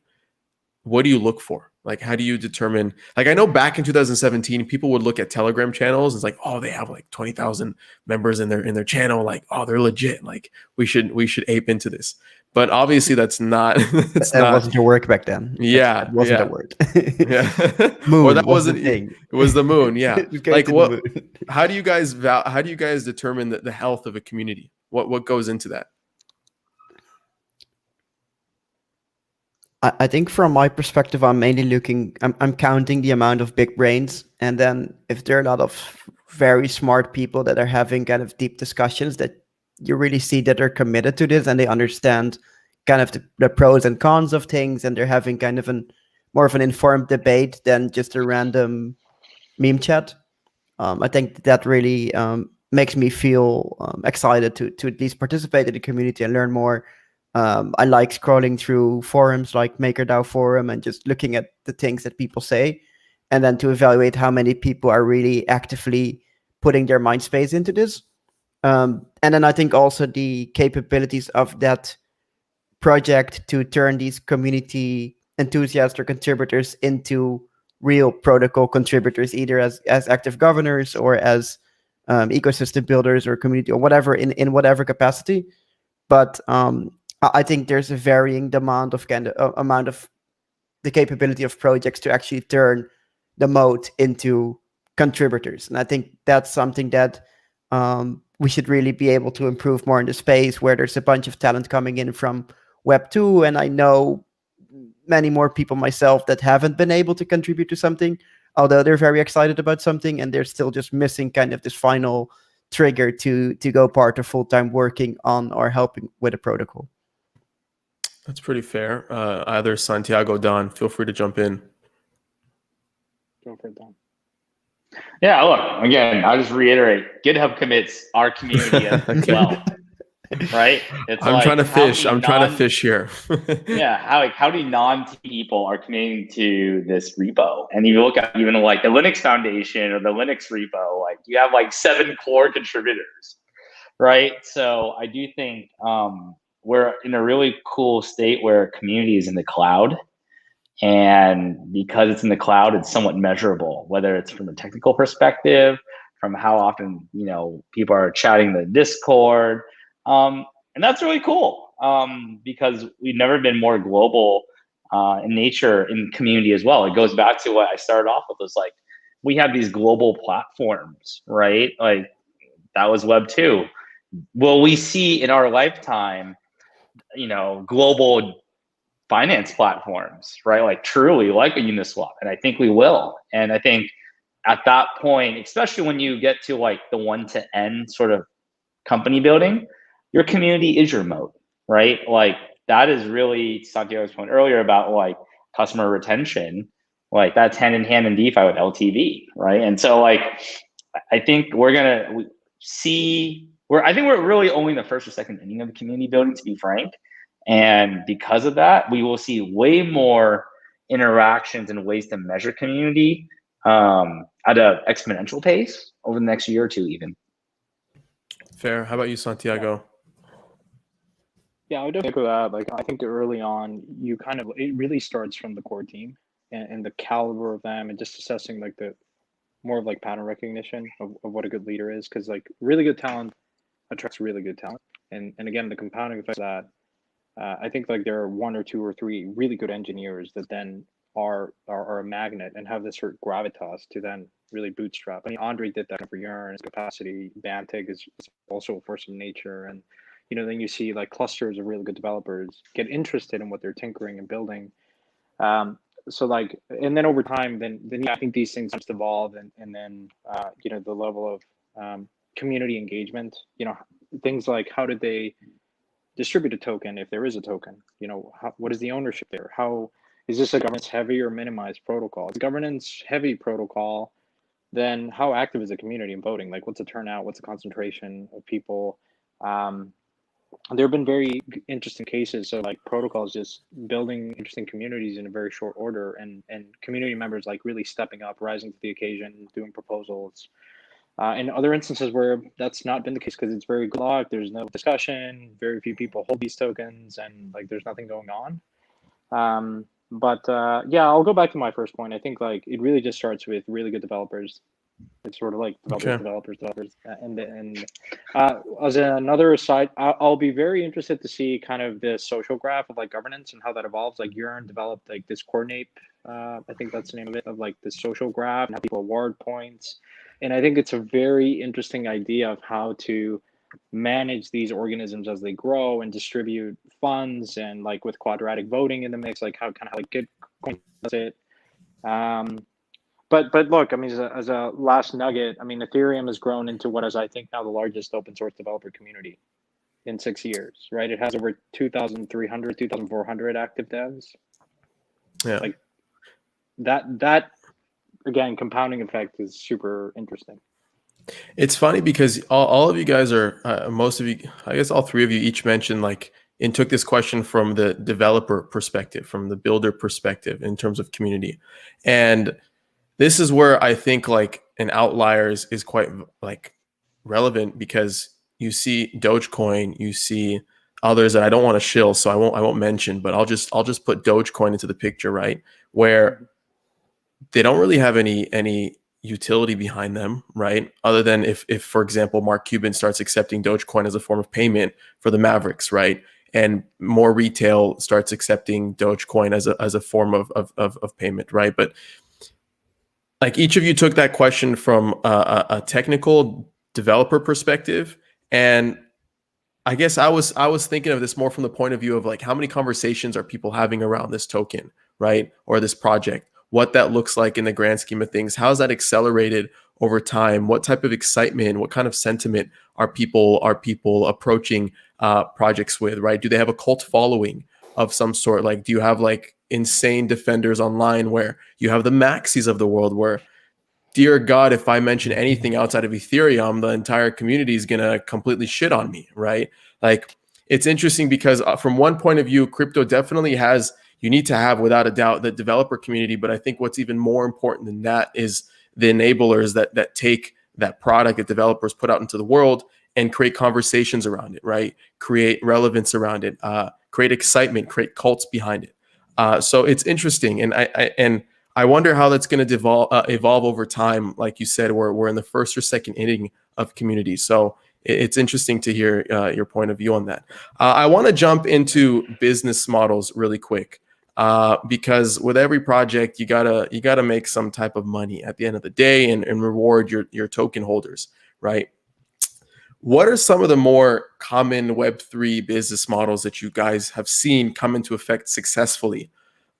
what do you look for? Like, how do you determine, like, I know back in 2017, people would look at Telegram channels. It's like, oh, they have like 20,000 members in their channel. Like, oh, they're legit. Like, we should ape into this. But obviously that's not, that wasn't a work back then. Yeah. It wasn't a word. Yeah. Moon or that wasn't, the thing. It was the moon. Yeah. Like what, moon. how do you guys determine the health of a community? What goes into that? I think from my perspective, I'm mainly I'm counting the amount of big brains. And then if there are a lot of very smart people that are having kind of deep discussions that you really see that they're committed to this and they understand kind of the pros and cons of things, and they're having kind of more of an informed debate than just a random meme chat. I think that really makes me feel excited to at least participate in the community and learn more. I like scrolling through forums like MakerDAO forum and just looking at the things that people say, and then to evaluate how many people are really actively putting their mind space into this. And then I think also the capabilities of that project to turn these community enthusiasts or contributors into real protocol contributors, either as active governors or as ecosystem builders or community or whatever in whatever capacity. But I think there's a varying demand of amount of the capability of projects to actually turn the mode into contributors. And I think that's something that we should really be able to improve more in the space, where there's a bunch of talent coming in from Web 2. And I know many more people myself that haven't been able to contribute to something, although they're very excited about something, and they're still just missing kind of this final trigger to go part of full-time working on or helping with a protocol. That's pretty fair. Either Santiago, Don, feel free to jump in. Go for it, Don. Yeah, look, again, I'll just reiterate, GitHub commits our community as well, right? It's I'm like, trying to how fish. many I'm trying to fish here. Yeah, how many non-people are committing to this repo? And you look at even like the Linux Foundation or the Linux repo, like you have like 7 core contributors, right? So I do think we're in a really cool state where community is in the cloud. And because it's in the cloud, it's somewhat measurable, whether it's from a technical perspective, from how often, people are chatting the Discord. And that's really cool because we've never been more global in nature in community as well. It goes back to what I started off with, was like, we have these global platforms, right? Like that was Web 2. Will we see in our lifetime, global finance platforms, right? Like truly like a Uniswap. And I think we will. And I think at that point, especially when you get to like the one to N sort of company building, your community is your moat, right? Like that is really Santiago's point earlier about like customer retention. Like that's hand in hand in DeFi with LTV, right? And so like, I think we're really only in the first or second inning of the community building, to be frank. And because of that, we will see way more interactions and ways to measure community at an exponential pace over the next year or two, even. Fair. How about you, Santiago? Yeah, I would definitely echo that. Like, I think early on, it really starts from the core team and the caliber of them, and just assessing like the more of like pattern recognition of what a good leader is, because like really good talent attracts really good talent, and again the compounding effect of that. I think like there are 1 or 2 or 3 really good engineers that then are a magnet and have this sort of gravitas to then really bootstrap. I mean, Andre did that for Yearn, his capacity. Bantig is also a force of nature. And, then you see like clusters of really good developers get interested in what they're tinkering and building. So like, and then over time, then yeah, I think these things just evolve and then, the level of community engagement, things like how did they distribute a token if there is a token? What is the ownership there? How is this a governance heavy or minimized protocol? It's a governance heavy protocol. Then how active is the community in voting? Like what's the turnout? What's the concentration of people? There have been very interesting cases. So like protocols just building interesting communities in a very short order, and community members like really stepping up, rising to the occasion, doing proposals. In other instances where that's not been the case because it's very locked, there's no discussion, very few people hold these tokens, and like there's nothing going on. Yeah, I'll go back to my first point. I think like it really just starts with really good developers. It's sort of like developers. And as another aside, I'll be very interested to see kind of the social graph of like governance and how that evolves. Like Yearn developed like this coordinate, I think that's the name of it, of like the social graph and how people award points. And I think it's a very interesting idea of how to manage these organisms as they grow and distribute funds, and like with quadratic voting in the mix, like how kind of like Gitcoin does it. But look, I mean, as a last nugget, I mean, Ethereum has grown into what is, I think, now the largest open source developer community in 6 years, right? It has over 2,300, 2,400 active devs. Yeah. Like that again, compounding effect is super interesting. It's funny because all of you guys are, most of you, I guess all 3 of you each mentioned like, and took this question from the developer perspective, from the builder perspective in terms of community. And this is where I think like an outlier is quite like relevant, because you see Dogecoin, you see others that I don't want to shill, so I won't mention, but I'll just put Dogecoin into the picture, right? Where they don't really have any utility behind them, right? Other than if for example, Mark Cuban starts accepting Dogecoin as a form of payment for the Mavericks, right? And more retail starts accepting Dogecoin as a form of payment, right? But like each of you took that question from a technical developer perspective, and I guess I was thinking of this more from the point of view of like how many conversations are people having around this token, right? Or this project, what that looks like in the grand scheme of things. How's that accelerated over time? What type of excitement, what kind of sentiment are people approaching projects with, right? Do they have a cult following of some sort? Like, do you have like insane defenders online, where you have the maxis of the world, where, dear God, if I mention anything outside of Ethereum, the entire community is going to completely shit on me, right? Like, it's interesting because from one point of view, crypto definitely has, you need to have, without a doubt, the developer community. But I think what's even more important than that is the enablers that take that product that developers put out into the world and create conversations around it, right? Create relevance around it, create excitement, create cults behind it. So it's interesting. And I wonder how that's going to evolve over time. Like you said, we're in the first or second inning of community. So it's interesting to hear your point of view on that. I want to jump into business models really quick, because with every project, you gotta make some type of money at the end of the day and reward your token holders, right? What are some of the more common Web3 business models that you guys have seen come into effect successfully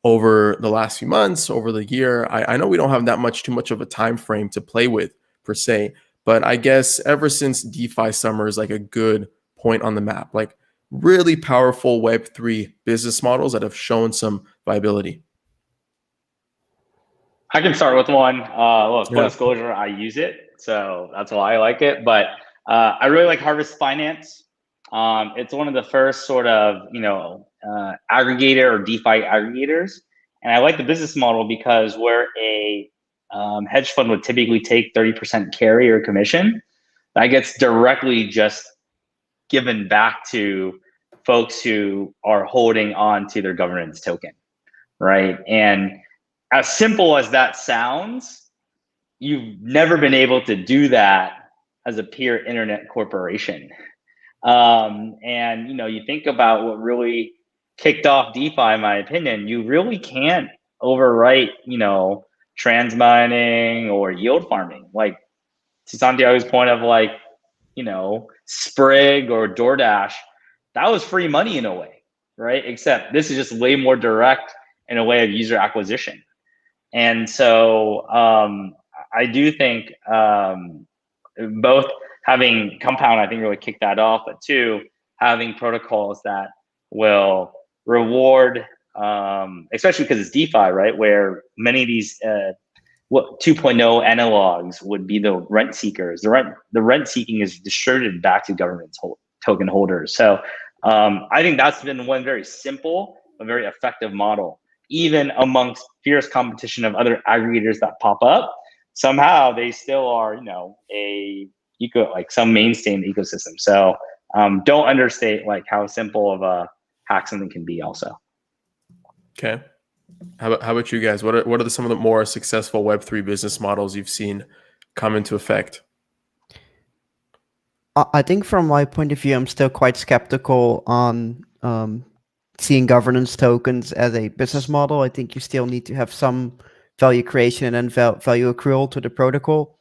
over the last few months, over the year? I know we don't have that too much of a time frame to play with per se, but I guess ever since DeFi summer is like a good point on the map, like really powerful Web3 business models that have shown some viability. I can start with one. Look, full disclosure, I use it, so that's why I like it. But I really like Harvest Finance. It's one of the first sort of, aggregator or DeFi aggregators. And I like the business model because where a hedge fund would typically take 30% carry or commission, that gets directly just given back to folks who are holding on to their governance token, right? And as simple as that sounds, you've never been able to do that as a pure internet corporation. And you think about what really kicked off DeFi, in my opinion, you really can't overwrite, trans mining or yield farming. Like, to Santiago's point of Sprig or DoorDash, that was free money in a way, right? Except this is just way more direct in a way of user acquisition. And so I do think both having Compound, I think, really kicked that off, but two, having protocols that will reward, especially because it's DeFi, right? Where many of these 2.0 analogs would be the rent seekers. The rent seeking is distributed back to government token holders. So I think that's been one very simple but very effective model. Even amongst fierce competition of other aggregators that pop up, somehow they still are, some mainstay in the ecosystem. So don't understate how simple of a hack something can be also. Okay. How about you guys? What are some of the more successful Web3 business models you've seen come into effect? I think from my point of view, I'm still quite skeptical on seeing governance tokens as a business model. I think you still need to have some value creation and then value accrual to the protocol.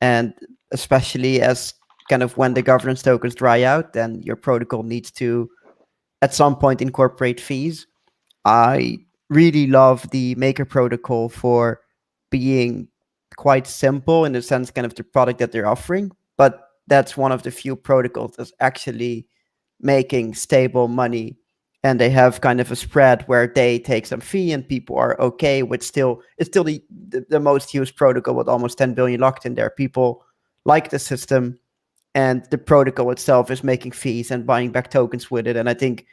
And especially as kind of when the governance tokens dry out, then your protocol needs to at some point incorporate fees. I really love the Maker protocol for being quite simple in the sense kind of the product that they're offering, but that's one of the few protocols that's actually making stable money. And they have kind of a spread where they take some fee and people are okay with it's still the most used protocol with almost 10 billion locked in there. People like the system and the protocol itself is making fees and buying back tokens with it. And I think,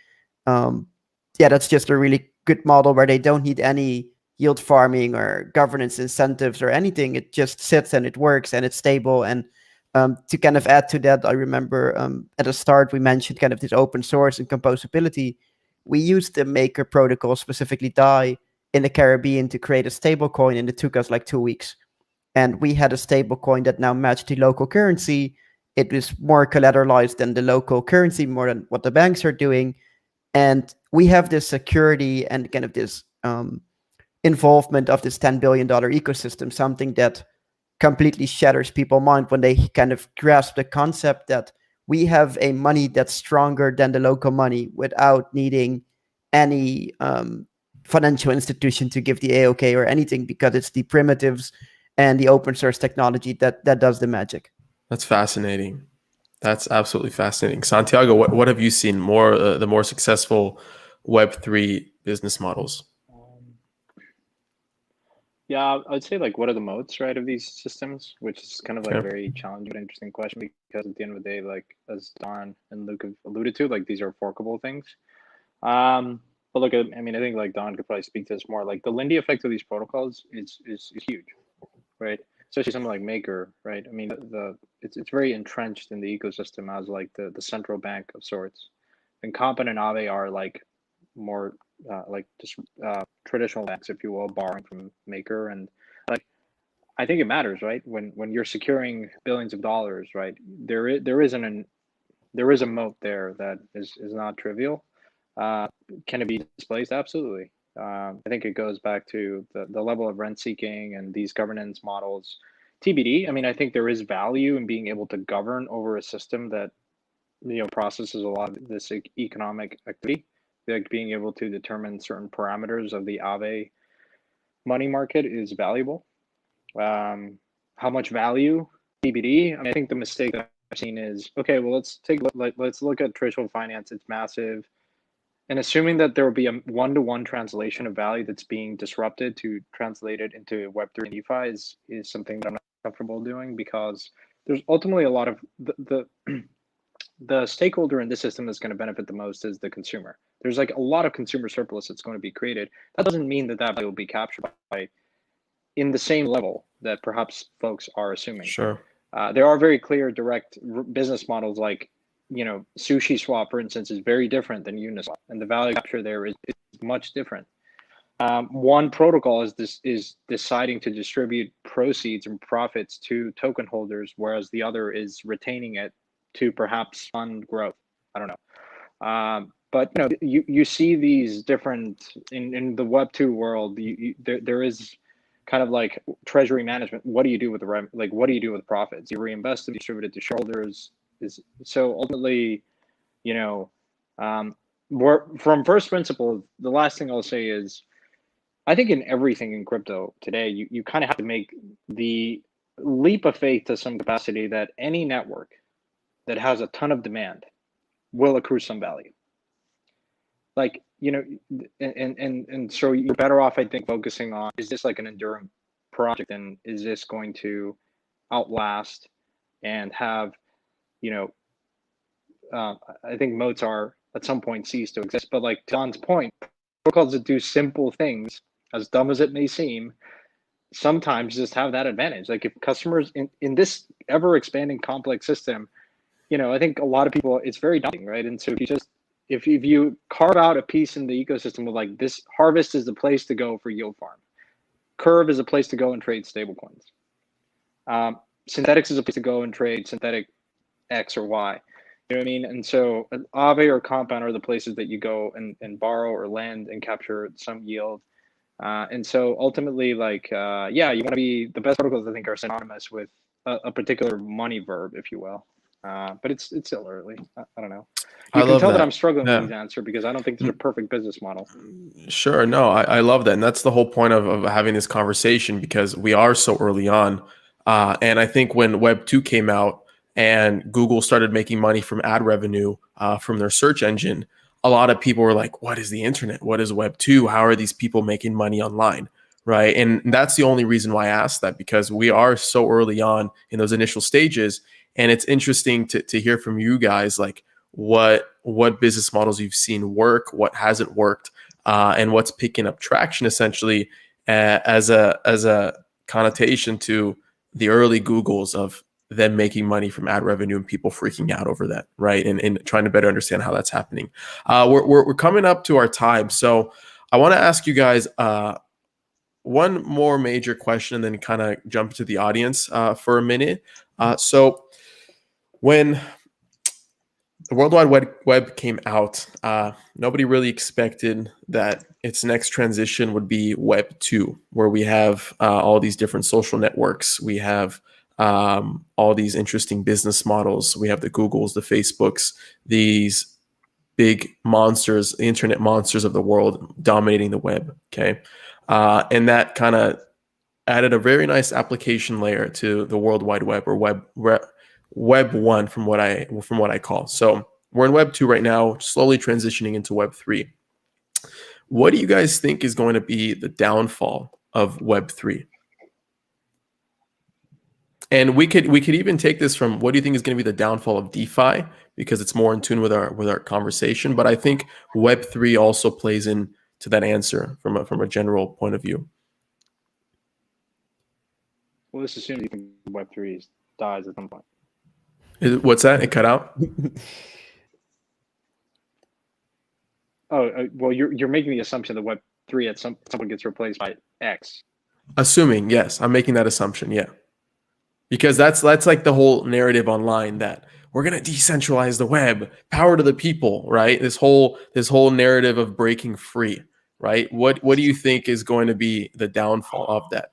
that's just a really good model where they don't need any yield farming or governance incentives or anything. It just sits and it works and it's stable. And to kind of add to that, I remember at the start, we mentioned kind of this open source and composability. We used the Maker protocol, specifically DAI, in the Caribbean to create a stable coin, and it took us like 2 weeks. And we had a stable coin that now matched the local currency. It was more collateralized than the local currency, more than what the banks are doing. And we have this security and kind of this involvement of this $10 billion ecosystem, something that completely shatters people's mind when they kind of grasp the concept that we have a money that's stronger than the local money without needing any financial institution to give the AOK or anything, because it's the primitives and the open source technology that does the magic. That's fascinating. That's absolutely fascinating. Santiago, what have you seen the more successful Web3 business models? Yeah, I would say like, what are the moats, right, of these systems? Which is kind of like a Okay. very challenging but interesting question, because at the end of the day, like as Don and Luke have alluded to, like these are forkable things. But look, I mean, I think like Don could probably speak to this more. Like the Lindy effect of these protocols is huge, right? Especially something like Maker, right? I mean, it's very entrenched in the ecosystem as like the central bank of sorts. And Comp and Aave are like more like just traditional banks, if you will, borrowing from Maker. And like I think it matters, right? When you're securing billions of dollars, right? There is a moat there that is not trivial. Can it be displaced? Absolutely. I think it goes back to the level of rent seeking and these governance models. TBD. I mean, I think there is value in being able to govern over a system that processes a lot of this economic activity, like being able to determine certain parameters of the Aave money market is valuable. How much value? TBD. I mean, I think the mistake that I've seen is, okay, well, let's look at traditional finance. It's massive. And assuming that there will be a one-to-one translation of value that's being disrupted to translate it into Web3 and DeFi is something that I'm not comfortable doing, because there's ultimately a lot of the stakeholder in this system that's going to benefit the most is the consumer. There's like a lot of consumer surplus that's going to be created. That doesn't mean that value will be captured by in the same level that perhaps folks are assuming. Sure. There are very clear direct business models, like Sushi Swap, for instance, is very different than Uniswap, and the value capture there is much different. One protocol is deciding to distribute proceeds and profits to token holders, whereas the other is retaining it to perhaps fund growth. I don't know. But you see these different in the Web2 world. There is kind of like treasury management. What do you do with what do you do with profits? You reinvest them, distribute it to shareholders. So ultimately, from first principle, the last thing I'll say is, I think in everything in crypto today, you kind of have to make the leap of faith to some capacity that any network that has a ton of demand will accrue some value. Like, and so you're better off, I think, focusing on, is this like an enduring project, and is this going to outlast and have, I think moats are at some point cease to exist. But like John's point, protocols that do simple things, as dumb as it may seem, sometimes just have that advantage. Like if customers in this ever expanding complex system, I think a lot of people, it's very daunting, right? And so if you carve out a piece in the ecosystem of like, this Harvest is the place to go for yield farm, Curve is a place to go and trade stablecoins, Synthetics is a place to go and trade synthetic X or Y. You know what I mean? And so Aave or Compound are the places that you go and borrow or lend and capture some yield. And so ultimately, like, you want to be, the best protocols I think are synonymous with a particular money verb, if you will. But it's still early. I don't know. You can tell that I'm struggling with these answers, because I don't think there's a perfect business model. Sure. No, I love that. And that's the whole point of having this conversation, because we are so early on. And I think when Web 2 came out and Google started making money from ad revenue from their search engine, a lot of people were like, what is the internet? What is Web 2? How are these people making money online? Right. And that's the only reason why I asked that, because we are so early on in those initial stages. And it's interesting to hear from you guys, like what business models you've seen work, what hasn't worked, and what's picking up traction, essentially, as a connotation to the early Googles of them making money from ad revenue and people freaking out over that, right? And trying to better understand how that's happening. We're coming up to our time, so I want to ask you guys one more major question, and then kind of jump to the audience for a minute. So when the World Wide Web came out, nobody really expected that its next transition would be Web 2, where we have all these different social networks. We have all these interesting business models. We have the Googles, the Facebooks, these big monsters, the internet monsters of the world dominating the web. Okay. And that kind of added a very nice application layer to the World Wide Web, or Web 1 from what I call. So we're in Web 2 right now, slowly transitioning into Web 3. What do you guys think is going to be the downfall of Web3? And we could even take this from what do you think is going to be the downfall of DeFi, because it's more in tune with our conversation. But I think Web3 also plays into that answer from a general point of view. Well, this assumes you think Web3 dies at some point. What's that? It cut out. Well, you're making the assumption that Web3 at some point gets replaced by X. Assuming, yes, I'm making that assumption. Yeah. Because that's like the whole narrative online that we're gonna decentralize the web, power to the people, right? This whole narrative of breaking free, right? What do you think is going to be the downfall of that?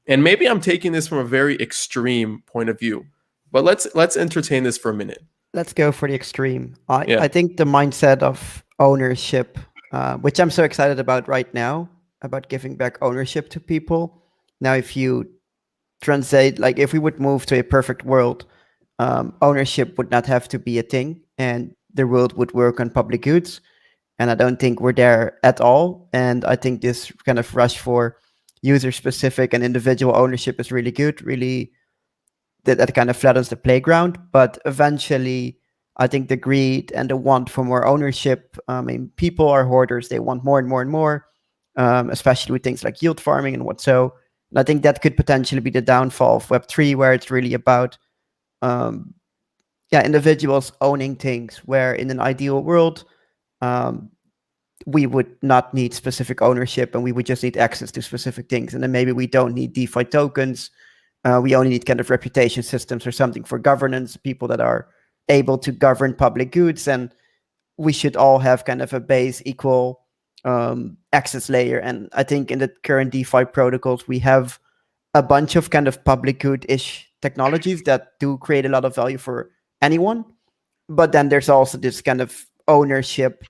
And maybe I'm taking this from a very extreme point of view, but let's entertain this for a minute. Let's go for the extreme. I think the mindset of ownership, which I'm so excited about right now, about giving back ownership to people. Now, if you translate, like if we would move to a perfect world, ownership would not have to be a thing and the world would work on public goods. And I don't think we're there at all. And I think this kind of rush for user specific and individual ownership is really good, really that kind of flattens the playground. But eventually, I think the greed and the want for more ownership, I mean, people are hoarders. They want more and more and more, especially with things like yield farming and what so. And I think that could potentially be the downfall of Web3, where it's really about individuals owning things, where in an ideal world, we would not need specific ownership and we would just need access to specific things. And then maybe we don't need DeFi tokens. We only need kind of reputation systems or something for governance, people that are able to govern public goods. And we should all have kind of a base equal access layer. And I think in the current DeFi protocols, we have a bunch of kind of public good-ish technologies that do create a lot of value for anyone. But then there's also this kind of ownership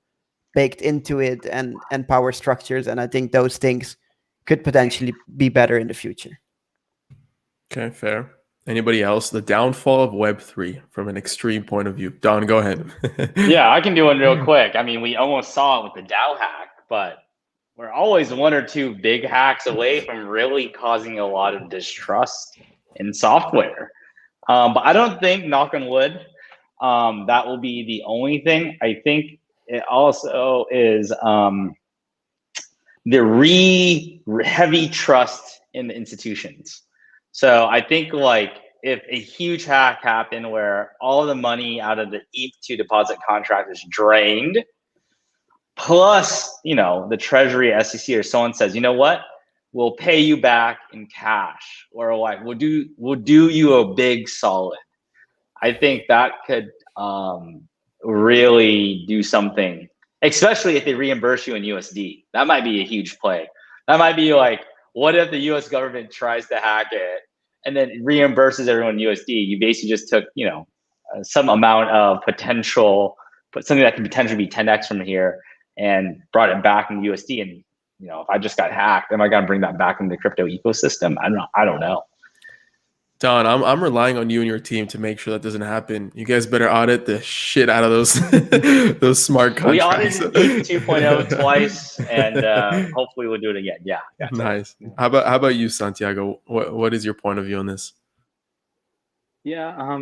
baked into it and power structures. And I think those things could potentially be better in the future. Okay, fair. Anybody else? The downfall of Web3 from an extreme point of view. Don, go ahead. Yeah, I can do one real quick. I mean, we almost saw it with the DAO hack, but we're always one or two big hacks away from really causing a lot of distrust in software. But I don't think, knock on wood, that will be the only thing. I think it also is the heavy trust in the institutions. So I think like if a huge hack happened where all the money out of the ETH2 deposit contract is drained, plus, the Treasury, SEC, or someone says, you know what, we'll pay you back in cash, or like we'll do you a big solid. I think that could really do something, especially if they reimburse you in USD. That might be a huge play. That might be like, what if the US government tries to hack it and then reimburses everyone in USD? You basically just took, some amount of potential, but something that could potentially be 10x from here and brought it back in USD. And, if I just got hacked, am I going to bring that back into the crypto ecosystem? I don't know. Don, I'm relying on you and your team to make sure that doesn't happen. You guys better audit the shit out of those those smart contracts. We audited 2.0 twice, and hopefully we'll do it again. Yeah. Nice. How about you, Santiago? What is your point of view on this? Yeah.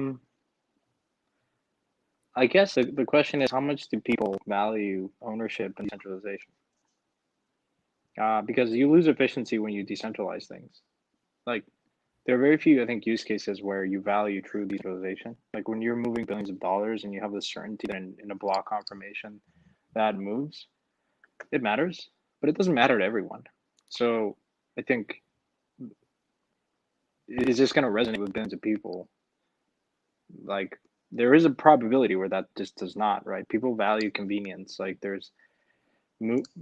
I guess the question is, how much do people value ownership and decentralization? Because you lose efficiency when you decentralize things. Like, there are very few, I think, use cases where you value true decentralization. Like when you're moving billions of dollars and you have the certainty that in a block confirmation that moves, it matters, but it doesn't matter to everyone. So I think it's just going to resonate with billions of people. Like there is a probability where that just does not, right? People value convenience. Like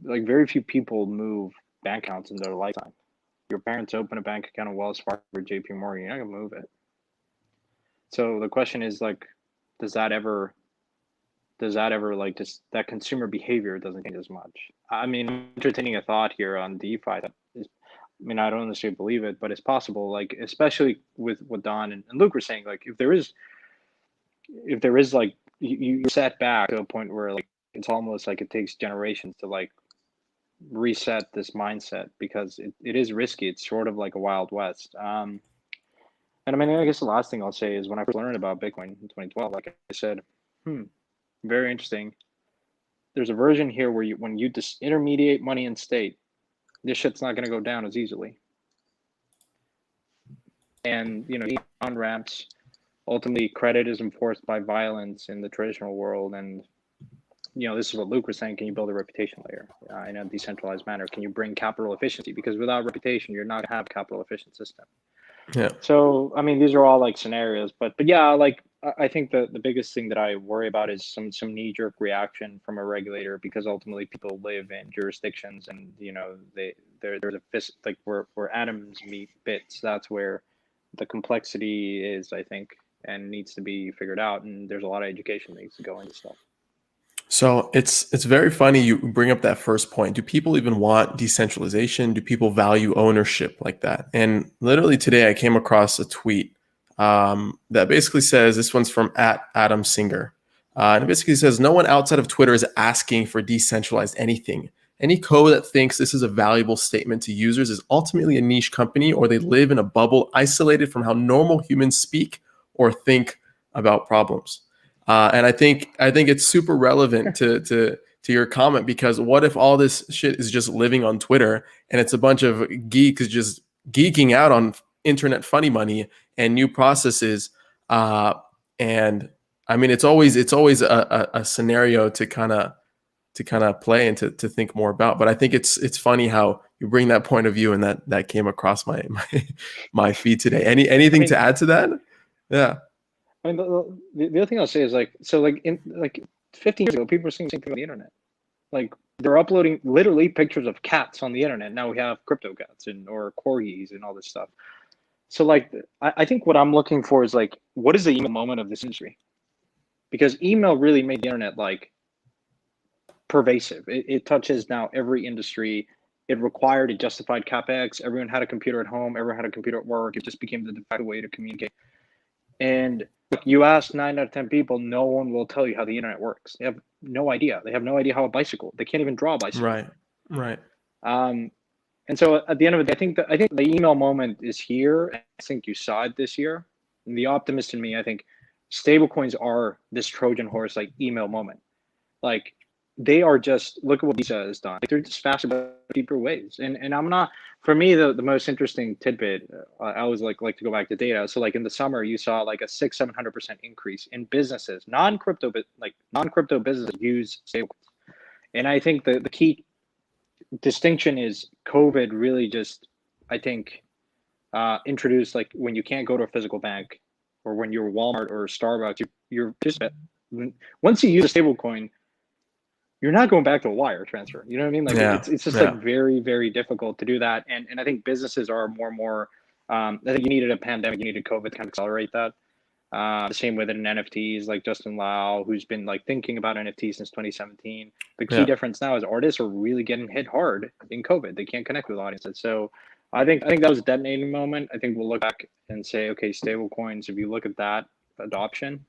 very few people move bank accounts in their lifetime. Your parents open a bank account at Wells Fargo or JP Morgan, you're not gonna move it. So the question is like, does that ever like just that consumer behavior doesn't change as much? I mean, I'm entertaining a thought here on DeFi that is, I mean, I don't necessarily believe it, but it's possible, like, especially with what Don and Luke were saying, like if there is like, you're set back to a point where like, it's almost like it takes generations to like reset this mindset because it is risky. It's sort of like a Wild West. And I mean, I guess the last thing I'll say is when I first learned about Bitcoin in 2012, like I said, very interesting. There's a version here where when you disintermediate money and state, this shit's not going to go down as easily. And, on ramps, ultimately credit is enforced by violence in the traditional world. And, this is what Luke was saying. Can you build a reputation layer in a decentralized manner? Can you bring capital efficiency? Because without reputation, you're not going to have a capital efficient system. Yeah. So, I mean, these are all like scenarios, but yeah, like I think the biggest thing that I worry about is some knee-jerk reaction from a regulator, because ultimately people live in jurisdictions and, there's a fist, like where atoms meet bits. That's where the complexity is, I think, and needs to be figured out. And there's a lot of education that needs to go into stuff. So it's very funny you bring up that first point. Do people even want decentralization? Do people value ownership like that? And literally today I came across a tweet that basically says, this one's from @Adam Singer. And it basically says, no one outside of Twitter is asking for decentralized anything. Any code that thinks this is a valuable statement to users is ultimately a niche company, or they live in a bubble isolated from how normal humans speak or think about problems. And I think it's super relevant to your comment, because what if all this shit is just living on Twitter and it's a bunch of geeks just geeking out on internet funny money and new processes? And I mean, it's always a scenario to kind of play and to think more about. But I think it's funny how you bring that point of view, and that came across my feed today. Anything to add to that? Yeah. I mean, the other thing I'll say is in 15 years ago, people were seeing something on the internet. Like, they're uploading literally pictures of cats on the internet. Now we have crypto cats or corgis and all this stuff. So I think what I'm looking for is what is the email moment of this industry? Because email really made the internet pervasive. It touches now every industry. It required a justified CapEx. Everyone had a computer at home. Everyone had a computer at work. It just became the de facto way to communicate. And you ask 9 out of 10 people, no one will tell you how the internet works. They have no idea. They have no idea how a bicycle. They can't even draw a bicycle. Right. And so at the end of the day, I think the email moment is here. I think you saw it this year. And the optimist in me, I think stablecoins are this Trojan horse email moment. They are just, look at what Visa has done. They're just faster but deeper ways. And I'm not, for me, the most interesting tidbit, I always like to go back to data. So in the summer, you saw a 600-700% increase in businesses, non-crypto businesses use stablecoins. And I think the key distinction is COVID really just, I think, introduced when you can't go to a physical bank, or when you're Walmart or Starbucks, you're just, once you use a stablecoin, you're not going back to a wire transfer. You know what I mean? It's just very, very difficult to do that. And I think businesses are more and more, I think you needed a pandemic, you needed COVID to kind of accelerate that. The same with NFTs, like Justin Lau, who's been thinking about NFTs since 2017. The key difference now is artists are really getting hit hard in COVID. They can't connect with audiences. So I think that was a detonating moment. I think we'll look back and say, okay, stable coins, if you look at that adoption,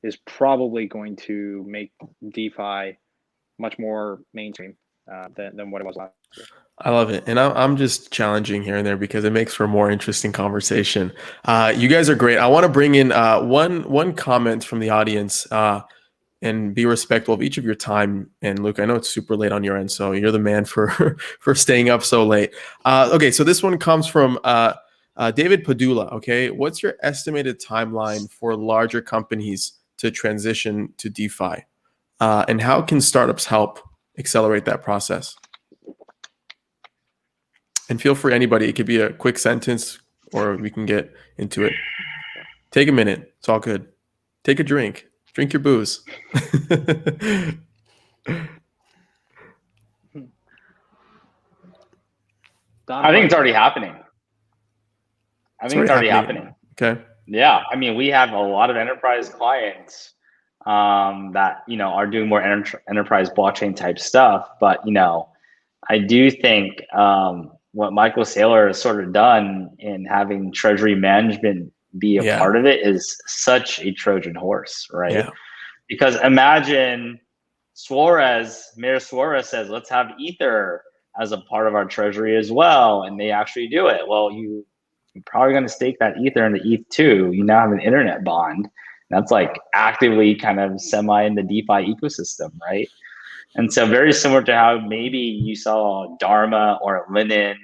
is probably going to make DeFi much more mainstream than what it was last year. I love it. And I'm just challenging here and there because it makes for a more interesting conversation. You guys are great. I want to bring in one comment from the audience and be respectful of each of your time. And Luke, I know it's super late on your end, so you're the man for staying up so late. Okay, so this one comes from David Padula. Okay, what's your estimated timeline for larger companies to transition to DeFi? And how can startups help accelerate that process? And feel free, anybody, it could be a quick sentence or we can get into it. Take a minute. It's all good. Take a drink. Drink your booze. I think it's already happening. It's already happening. Okay. Yeah. I mean, we have a lot of enterprise clients that are doing more enterprise blockchain type stuff, but I do think what Michael Saylor has sort of done in having treasury management be a part of it is such a Trojan horse, right? Yeah. Because imagine Mayor Suarez says, let's have Ether as a part of our treasury as well, and they actually do it. Well, you're probably going to stake that Ether into ETH2. You now have an internet bond. That's like actively kind of semi in the DeFi ecosystem, right? And so very similar to how maybe you saw Dharma or Linen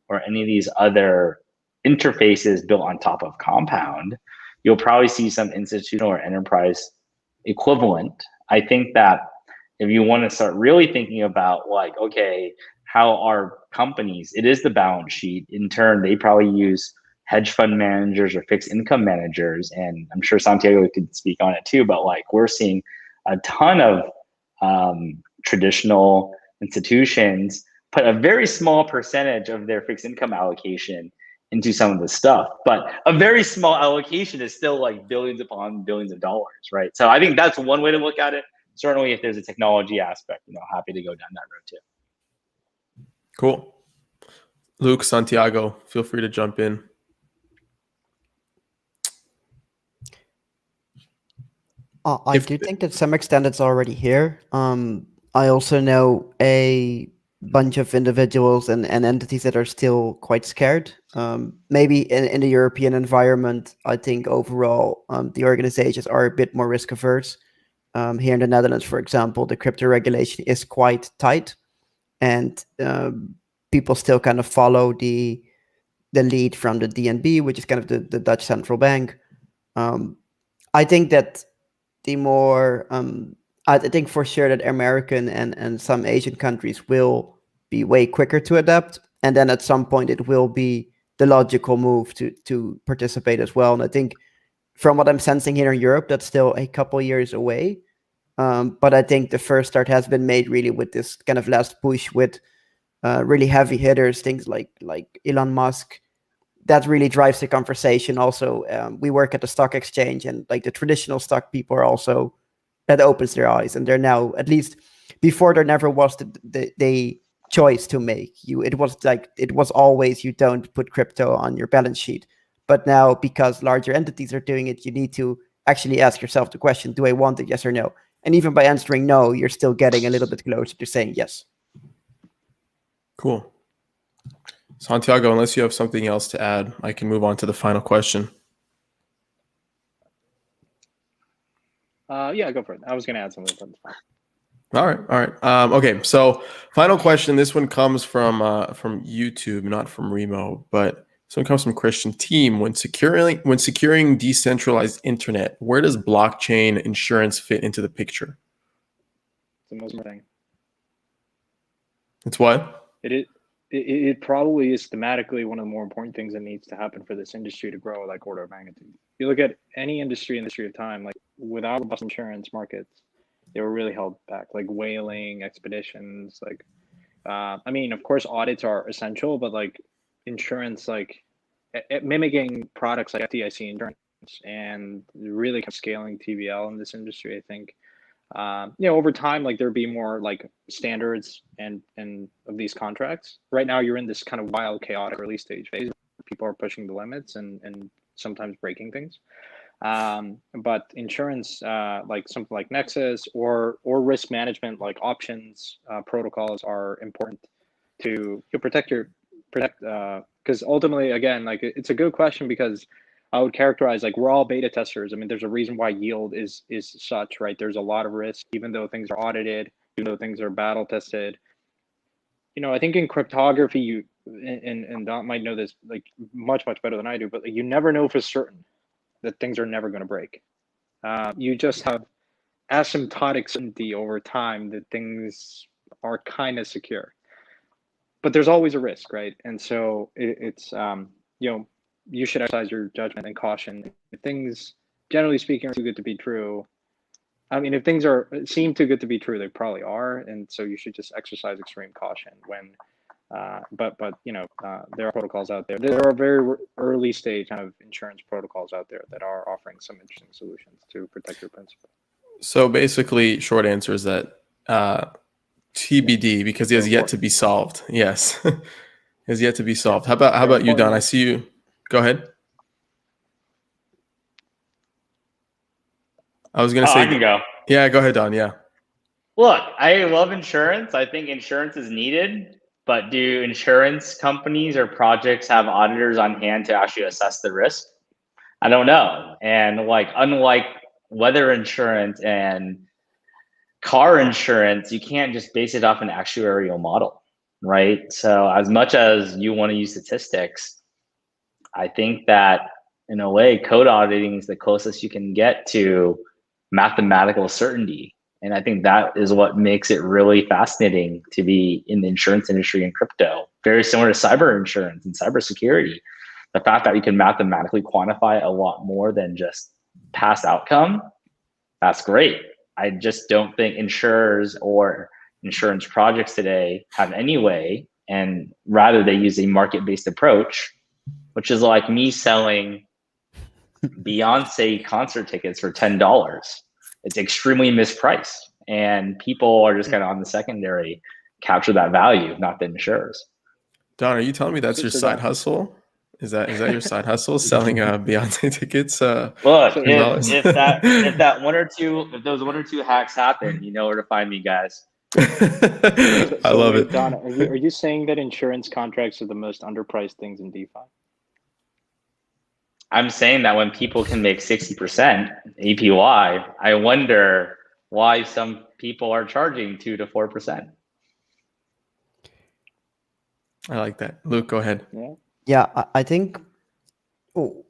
or any of these other interfaces built on top of Compound, you'll probably see some institutional or enterprise equivalent. I think that if you want to start really thinking about like, okay, how are companies, it is the balance sheet. In turn, they probably use hedge fund managers or fixed income managers. And I'm sure Santiago could speak on it too, but like we're seeing a ton of traditional institutions put a very small percentage of their fixed income allocation into some of the stuff, but a very small allocation is still like billions upon billions of dollars, right? So I think that's one way to look at it. Certainly if there's a technology aspect, happy to go down that road too. Cool. Luke, Santiago, feel free to jump in. I do think that to some extent it's already here. I also know a bunch of individuals and entities that are still quite scared. Maybe in the European environment, I think overall the organizations are a bit more risk averse. Here in the Netherlands, for example, the crypto regulation is quite tight, and people still kind of follow the lead from the DNB, which is kind of the Dutch central bank. I think that the more I think for sure that American and some Asian countries will be way quicker to adapt, and then at some point it will be the logical move to participate as well. And I think from what I'm sensing here in Europe, that's still a couple years away. But I think the first start has been made really with this kind of last push with really heavy hitters, things like Elon Musk. That really drives the conversation. Also, we work at the stock exchange, and like the traditional stock people are also, that opens their eyes, and they're now, at least before, there never was the choice to make. It was always, you don't put crypto on your balance sheet. But now, because larger entities are doing it, you need to actually ask yourself the question, do I want it, yes or no? And even by answering no, you're still getting a little bit closer to saying yes. Cool. Santiago, unless you have something else to add, I can move on to the final question. Yeah, go for it. I was going to add something, but it's fine. All right. Okay, so final question. This one comes from YouTube, not from Remo, but this one comes from Christian Team. When securing decentralized internet, where does blockchain insurance fit into the picture? It's the most important thing. It's what? It probably is thematically one of the more important things that needs to happen for this industry to grow like order of magnitude. You look at any industry in the history of time, like without robust insurance markets, they were really held back, like whaling, expeditions, like, I mean, of course, audits are essential, but like insurance, like mimicking products like FDIC insurance and really kind of scaling TVL in this industry, I think, over time, like there'd be more like standards and of these contracts. Right now, you're in this kind of wild, chaotic early stage phase. People are pushing the limits and sometimes breaking things. But insurance, like something like Nexus or risk management, like options protocols, are important to protect because ultimately, again, like it's a good question, because I would characterize, like, we're all beta testers. I mean, there's a reason why yield is such, right? There's a lot of risk, even though things are audited, even though things are battle tested. I think in cryptography, you and Don might know this like much better than I do, but like, you never know for certain that things are never going to break. You just have asymptotic certainty over time that things are kind of secure, but there's always a risk, right? And so it's you should exercise your judgment and caution. If things, generally speaking, are too good to be true, I mean, if things seem too good to be true, they probably are, and so you should just exercise extreme caution when. But there are protocols out there. There are very early stage kind of insurance protocols out there that are offering some interesting solutions to protect your principal. So basically, short answer is that TBD, because it has yet to be solved. Yes, it has yet to be solved. How about you, Don? I see you. Go ahead. I was going to say. I can go. Yeah, go ahead, Don. Yeah. Look, I love insurance. I think insurance is needed. but do insurance companies or projects have auditors on hand to actually assess the risk? I don't know. And like, unlike weather insurance and car insurance, you can't just base it off an actuarial model, right? So as much as you want to use statistics, I think that in a way, code auditing is the closest you can get to mathematical certainty. And I think that is what makes it really fascinating to be in the insurance industry and crypto. Very similar to cyber insurance and cybersecurity. The fact that you can mathematically quantify a lot more than just past outcome, that's great. I just don't think insurers or insurance projects today have any way, and rather they use a market-based approach, which is like me selling Beyonce concert tickets for $10. It's extremely mispriced, and people are just kind of on the secondary capture that value, not the insurers. Don, are you telling me that's your side hustle? Is that your side hustle, selling Beyonce tickets? Look, if those one or two hacks happen, you know where to find me, guys. I love it. Don, are you saying that insurance contracts are the most underpriced things in DeFi? I'm saying that when people can make 60% APY, I wonder why some people are charging 2 to 4%. I like that. Luke, go ahead. Yeah, I think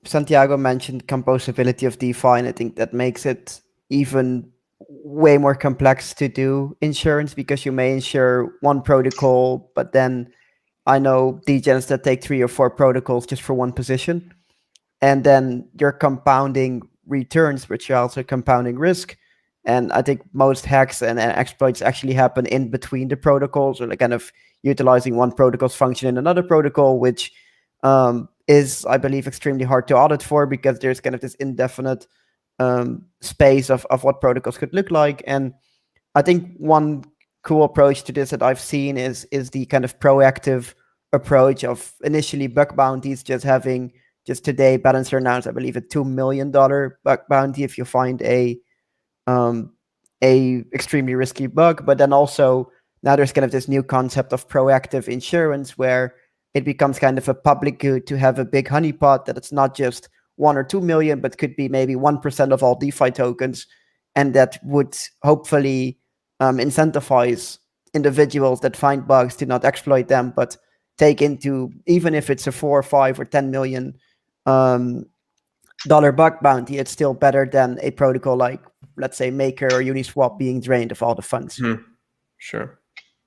Santiago mentioned composability of DeFi, and I think that makes it even way more complex to do insurance, because you may insure one protocol, but then I know degens that take 3 or 4 protocols just for one position. And then you're compounding returns, which are also compounding risk. And I think most hacks and exploits actually happen in between the protocols, or like kind of utilizing one protocol's function in another protocol, which is, I believe, extremely hard to audit for, because there's kind of this indefinite space of what protocols could look like. And I think one cool approach to this that I've seen is the kind of proactive approach of initially bug bounties, just today, Balancer announced, I believe, a $2 million bug bounty if you find a extremely risky bug. But then also now there's kind of this new concept of proactive insurance, where it becomes kind of a public good to have a big honeypot, that it's not just 1 or 2 million, but could be maybe 1% of all DeFi tokens. And that would hopefully incentivize individuals that find bugs to not exploit them, but take into, even if it's a 4 or 5 or 10 million dollar bug bounty, it's still better than a protocol like, let's say, Maker or Uniswap being drained of all the funds. Sure.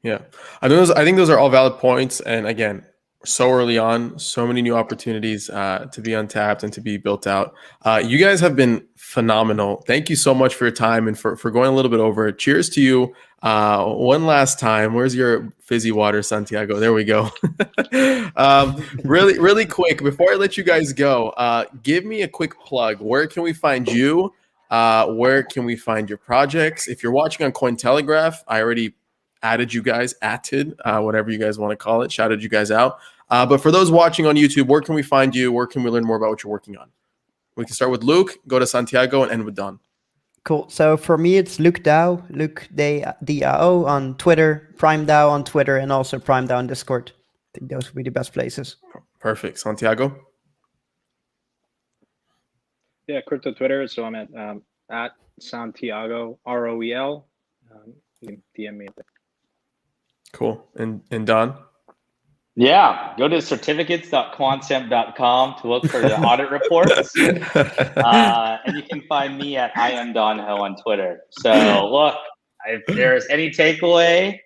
Yeah. I think those are all valid points. And again, so early on, so many new opportunities to be untapped and to be built out. You guys have been phenomenal. Thank you so much for your time and for going a little bit over. Cheers to you. One last time. Where's your fizzy water, Santiago? There we go. Really quick, before I let you guys go, give me a quick plug. Where can we find you? Where can we find your projects? If you're watching on Cointelegraph, I already added you guys, whatever you guys want to call it, shouted you guys out. But for those watching on YouTube, where can we find you? Where can we learn more about what you're working on? We can start with Luke, go to Santiago, and end with Don. Cool. So for me, it's Luuk DAO, Luuk DAO on Twitter, PrimeDAO on Twitter, and also PrimeDAO on Discord. I think those would be the best places. Perfect. Santiago? Yeah, crypto Twitter. So I'm at Santiago, ROEL. You can DM me. Cool. And Don? Yeah, go to certificates.quantstamp.com to look for the audit reports. And you can find me at I am Don Ho on Twitter. So look, if there's any takeaway,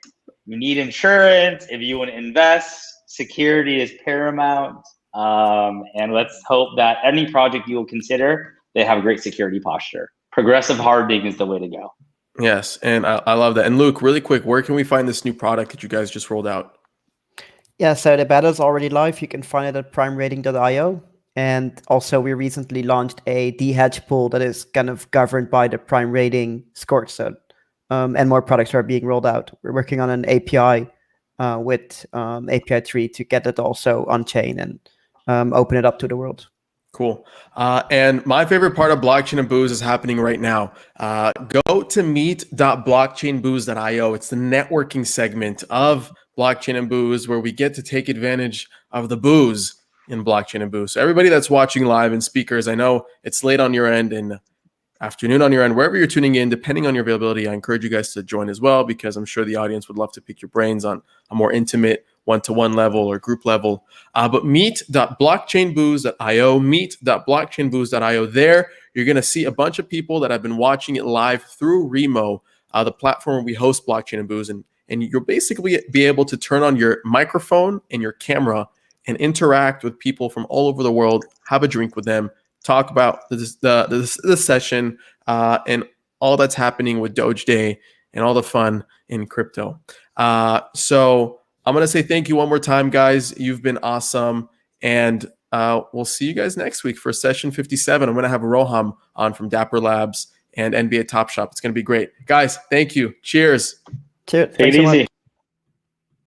you need insurance, if you want to invest, security is paramount. And let's hope that any project you will consider, they have a great security posture. Progressive hardening is the way to go. Yes, and I love that. And Luke, really quick, where can we find this new product that you guys just rolled out? Yeah, so the beta is already live. You can find it at primerating.io. And also we recently launched a de-hedge pool that is kind of governed by the Prime Rating score. So, and more products are being rolled out. We're working on an API with API 3 to get it also on chain and open it up to the world. Cool. And my favorite part of Blockchain and Booze is happening right now. Go to meet.blockchainbooze.io. It's the networking segment of Blockchain and Booze where we get to take advantage of the booze in Blockchain and Booze. So everybody that's watching live and speakers, I know it's late on your end and afternoon on your end, wherever you're tuning in, depending on your availability, I encourage you guys to join as well, because I'm sure the audience would love to pick your brains on a more intimate one-to-one level or group level. But meet.blockchainbooze.io, meet.blockchainbooze.io. There, you're going to see a bunch of people that have been watching it live through Remo, the platform where we host Blockchain and Booze. And you'll basically be able to turn on your microphone and your camera and interact with people from all over the world, have a drink with them, talk about the session and all that's happening with Doge Day and all the fun in crypto. So I'm going to say thank you one more time, guys. You've been awesome. And we'll see you guys next week for session 57. I'm going to have Roham on from Dapper Labs and NBA Top Shop. It's going to be great. Guys, thank you. Cheers. Cheers. Take it easy.